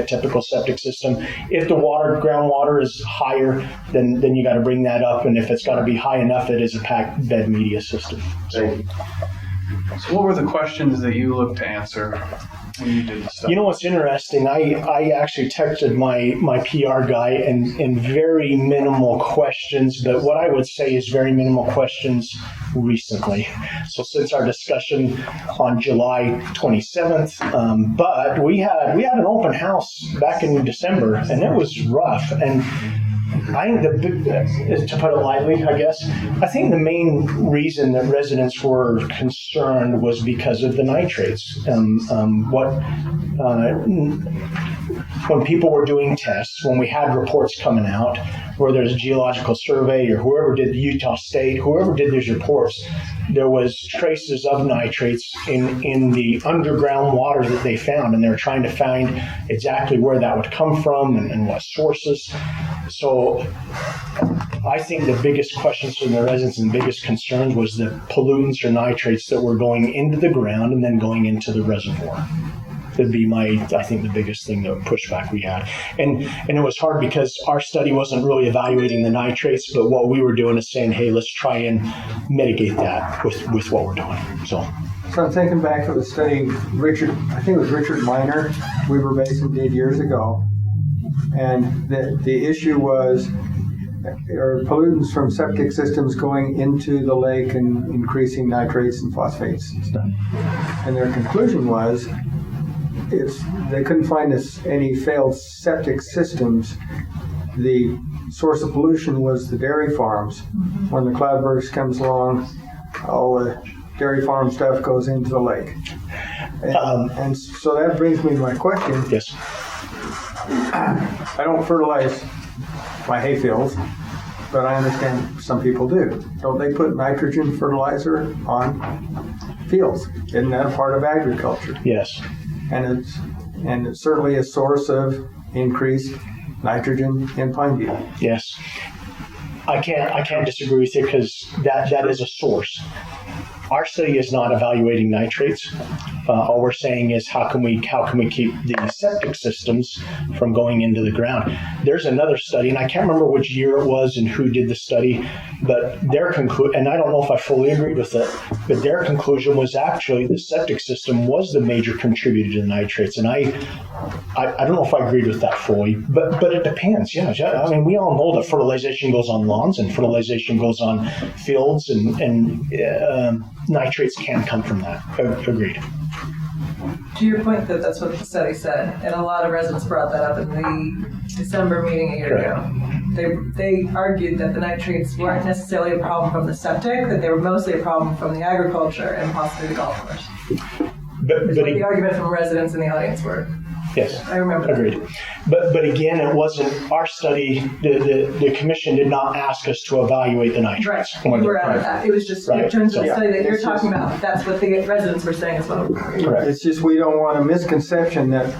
typical septic system. If the groundwater is higher, then you got to bring that up. And if it's got to be high enough, it is a packed bed media system. Thank you. So what were the questions that you looked to answer when you did the study? You know what's interesting? I actually texted my PR guy and very minimal questions, but what I would say is very minimal questions recently. So since our discussion on July 27th, but we had an open house back in December, and it was rough. And I think to put it lightly, I guess, I think the main reason that residents were concerned was because of the nitrates. When people were doing tests, when we had reports coming out, whether there's a geological survey or whoever did the Utah State, whoever did these reports, there was traces of nitrates in the underground water that they found, and they were trying to find exactly where that would come from and what sources. So I think the biggest questions from the residents and the biggest concerns was the pollutants or nitrates that were going into the ground and then going into the reservoir. That'd be I think the biggest thing, the pushback we had. And it was hard because our study wasn't really evaluating the nitrates, but what we were doing is saying, hey, let's try and mitigate that with what we're doing. So I'm thinking back to the study Richard Miner, Weber Basin did years ago. And the issue was pollutants from septic systems going into the lake and increasing nitrates and phosphates and stuff. And their conclusion was they couldn't find any failed septic systems. The source of pollution was the dairy farms. When the cloudburst comes along, all the dairy farm stuff goes into the lake. And so that brings me to my question. Yes. I don't fertilize my hay fields, but I understand some people do. Don't they put nitrogen fertilizer on fields? Isn't that a part of agriculture? Yes. And it's certainly a source of increased nitrogen in Pineview. Yes. I can't disagree with you because that is a source. our study is not evaluating nitrates. All we're saying is how can we keep the septic systems from going into the ground. There's another study, and I can't remember which year it was and who did the study, but their conclusion, and I don't know if I fully agreed with it, but their conclusion was actually the septic system was the major contributor to the nitrates. And I don't know if I agreed with that fully, but it depends. Yeah, I mean, we all know that fertilization goes on lawns and fertilization goes on fields, and nitrates can come from that. Agreed. To your point that that's what the study said, and a lot of residents brought that up in the December meeting a year ago. They argued that the nitrates weren't necessarily a problem from the septic, that they were mostly a problem from the agriculture and possibly the golf course. But what the argument from residents in the audience were. Yes, I remember. Agreed. But again, it wasn't our study. The commission did not ask us to evaluate the nitrates. Right. We were out of that. It was just in terms of the study that you're talking about. That's what the residents were saying as well. Correct. It's just we don't want a misconception that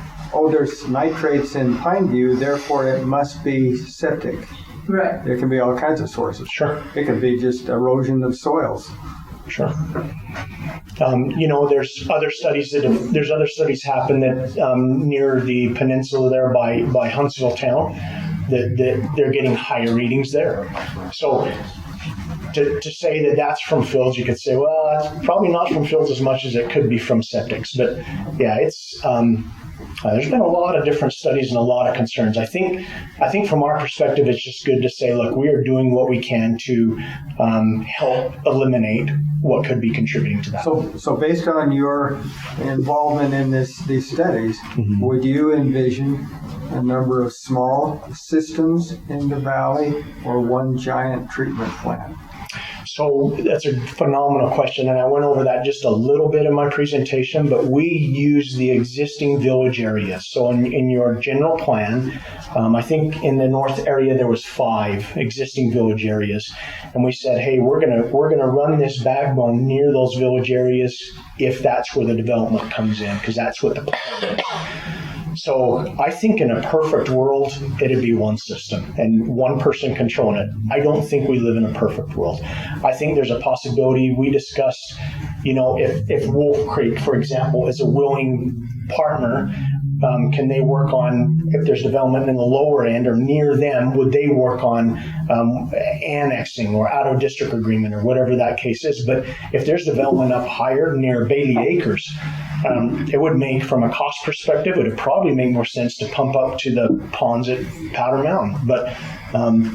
there's nitrates in Pineview, therefore it must be septic. Right. There can be all kinds of sources. Sure. It could be just erosion of soils. Sure. There's other studies happen that near the peninsula there by Huntsville town that they're getting higher readings there. So to say that that's from fields, you could say, well, that's probably not from fields as much as it could be from septics. But yeah, it's there's been a lot of different studies and a lot of concerns. I think from our perspective, it's just good to say, look, we are doing what we can to help eliminate what could be contributing to that. So based on your involvement in these studies, would you envision a number of small systems in the valley or one giant treatment plant? So that's a phenomenal question, and I went over that just a little bit in my presentation, but we use the existing village areas. So in your general plan, I think in the north area there was 5 existing village areas, and we said, hey, we're gonna run this backbone near those village areas if that's where the development comes in, because that's what the plan is. So I think in a perfect world, it'd be one system and one person controlling it. I don't think we live in a perfect world. I think there's a possibility. We discussed, if Wolf Creek, for example, is a willing partner, can they work on, if there's development in the lower end or near them, would they work on annexing or out of district agreement or whatever that case is? But if there's development up higher near Bailey Acres, it would make, from a cost perspective, it would probably make more sense to pump up to the ponds at Powder Mountain. But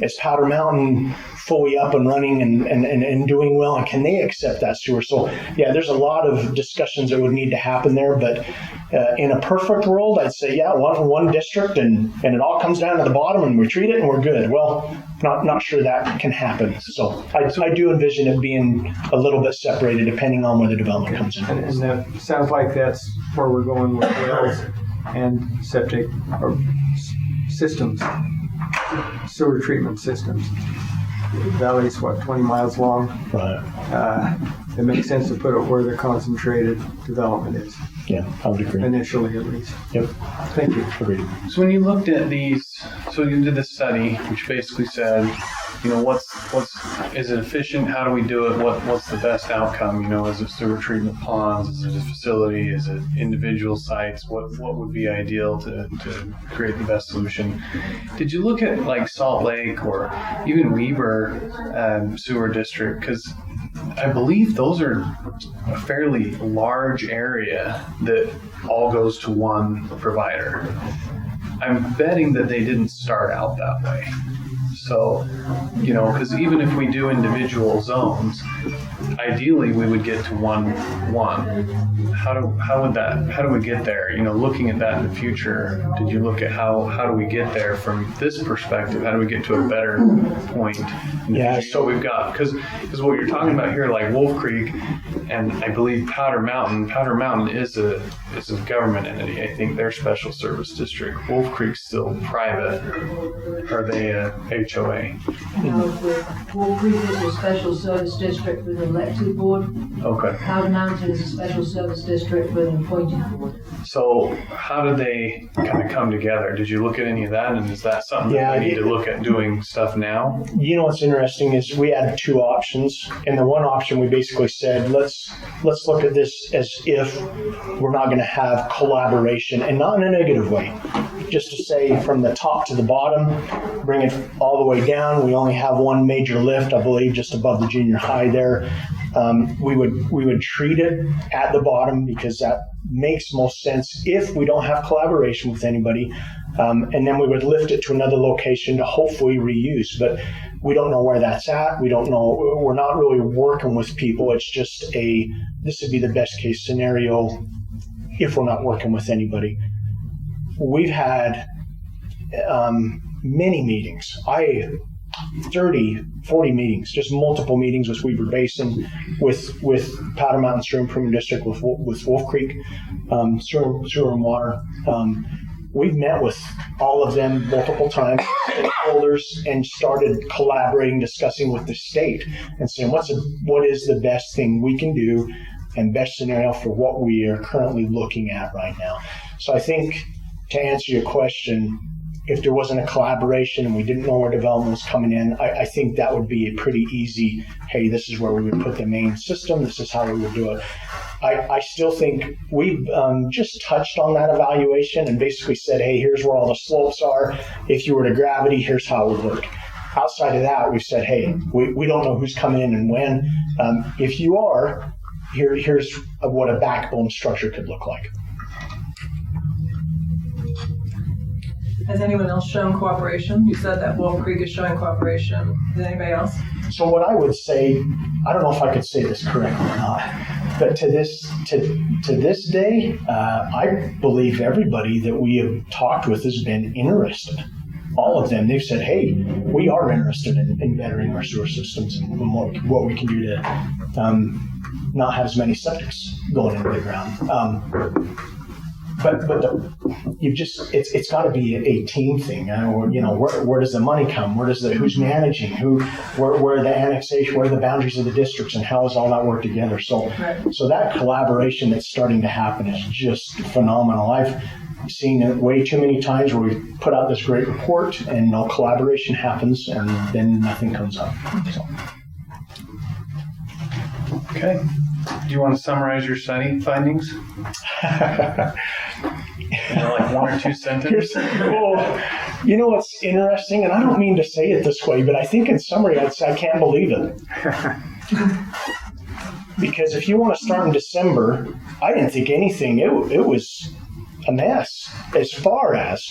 is Powder Mountain fully up and running and doing well, and can they accept that sewer? So yeah, there's a lot of discussions that would need to happen there, but in a perfect world, I'd say, yeah, one district and it all comes down to the bottom and we treat it and we're good. Well, not sure that can happen. So I do envision it being a little bit separated depending on where the development comes in. And that sounds like that's where we're going with wells and septic or systems, sewer treatment systems. The valley's 20 miles long? Right. It makes sense to put it where the concentrated development is. Yeah, I would agree. Initially, at least. Yep. Thank you. Agreed. So when you looked at these, so you did this study, which basically said, is it efficient? How do we do it? What's the best outcome? Is it sewer treatment ponds? Is it a facility? Is it individual sites? What would be ideal to create the best solution? Did you look at like Salt Lake or even Weber sewer district? Because I believe those are a fairly large area that all goes to one provider. I'm betting that they didn't start out that way. So, because even if we do individual zones, ideally we would get to one. How do we get there? Looking at that in the future, did you look at how do we get there from this perspective? How do we get to a better point? Yeah. So we've got, because what you're talking about here, like Wolf Creek, and I believe Powder Mountain is a government entity. I think they're special service district. Wolf Creek's still private. Are they a HOA? No, Wolf Creek is a special service district with a elected board. Okay. Powder Mountain is a special service district with an appointed board. So how did they kind of come together? Did you look at any of that? And is that something that we need to look at doing stuff now? You know what's interesting is we had two options, and the one option we basically said let's look at this as if we're not going to have collaboration, and not in a negative way. Just to say from the top to the bottom, bring it all the way down. We only have one major lift, I believe, just above the junior high there. We would treat it at the bottom because that makes most sense if we don't have collaboration with anybody. And then we would lift it to another location to hopefully reuse. But we don't know where that's at. We don't know. We're not really working with people. It's just this would be the best case scenario if we're not working with anybody. We've had many meetings. 30, 40 meetings, just multiple meetings with Weber Basin, with Powder Mountain Sewer Improvement District, with Wolf Creek Sewer and Water. We've met with all of them multiple times, stakeholders, and started collaborating, discussing with the state, and saying what is the best thing we can do and best scenario for what we are currently looking at right now. So I think to answer your question, if there wasn't a collaboration and we didn't know where development was coming in, I think that would be a pretty easy, hey, this is where we would put the main system, this is how we would do it. I still think we've just touched on that evaluation and basically said, hey, here's where all the slopes are. If you were to gravity, here's how it would work. Outside of that, we've said, hey, we don't know who's coming in and when. If you are, here's what a backbone structure could look like. Has anyone else shown cooperation? You said that Wolf Creek is showing cooperation. Is anybody else? So what I would say, I don't know if I could say this correctly or not, but to this day, I believe everybody that we have talked with has been interested. All of them, they've said, hey, we are interested in bettering our sewer systems and what we can do to not have as many septics going into the ground. But it's got to be a team thing. Where does the money come? Who's managing? Where are the annexation? Where are the boundaries of the districts? And how does all that work together? So that collaboration that's starting to happen is just phenomenal. I've seen it way too many times where we put out this great report and no collaboration happens, and then nothing comes up. So. Okay. Do you want to summarize your study findings? Like one or two sentences? You know what's interesting, and I don't mean to say it this way, but I think in summary I'd say I can't believe it. Because if you want to start in December, I didn't think anything. It was a mess as far as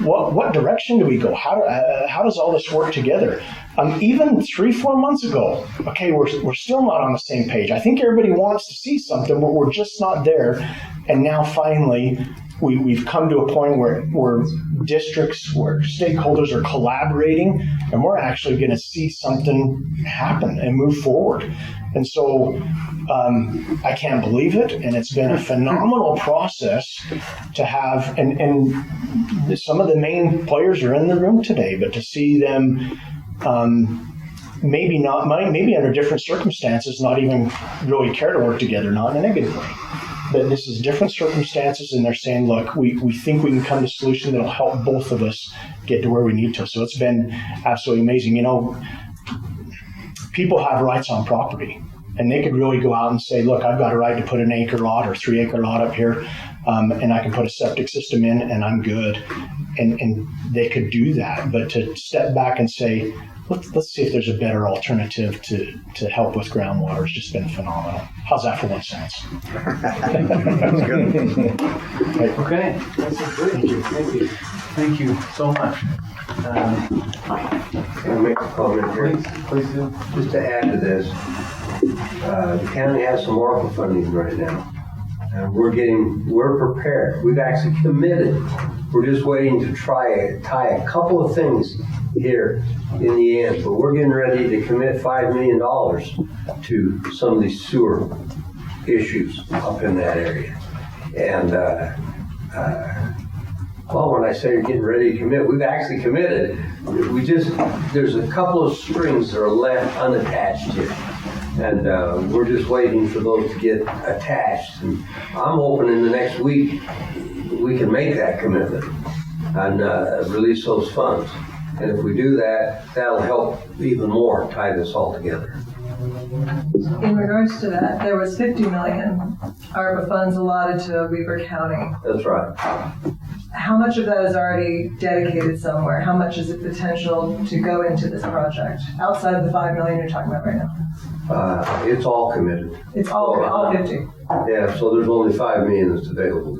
what direction do we go? How does all this work together? Even 3-4 months ago, okay, we're still not on the same page. I think everybody wants to see something, but we're just not there. And now finally, we've come to a point where districts, where stakeholders are collaborating, and we're actually going to see something happen and move forward. And so I can't believe it, and it's been a phenomenal process to have, and some of the main players are in the room today, but to see them maybe under different circumstances, not even really care to work together, not in a negative way. But this is different circumstances, and they're saying, look, we think we can come to a solution that'll help both of us get to where we need to. So it's been absolutely amazing. People have rights on property, and they could really go out and say, look, I've got a right to put an acre lot or 3-acre lot up here, and I can put a septic system in, and I'm good. And they could do that. But to step back and say, let's see if there's a better alternative to help with groundwater has just been phenomenal. How's that for 1 sentence? That's good. Okay. That's great. Thank you so much. Can I make a comment here? Please do. Just to add to this, the county has some ARPA funding right now. And we're prepared. We've actually committed. We're just waiting to tie a couple of things here in the end, but we're getting ready to commit $5 million to some of these sewer issues up in that area. And when I say you're getting ready to commit, we've actually committed. There's a couple of strings that are left unattached here. And we're just waiting for those to get attached. And I'm hoping in the next week we can make that commitment and release those funds. And if we do that, that'll help even more tie this all together. In regards to that, there was 50 million ARPA funds allotted to Weber County. That's right. How much of that is already dedicated somewhere? How much is the potential to go into this project outside of the 5 million you're talking about right now? It's all committed. It's all 50. Yeah, so there's only 5 million that's available.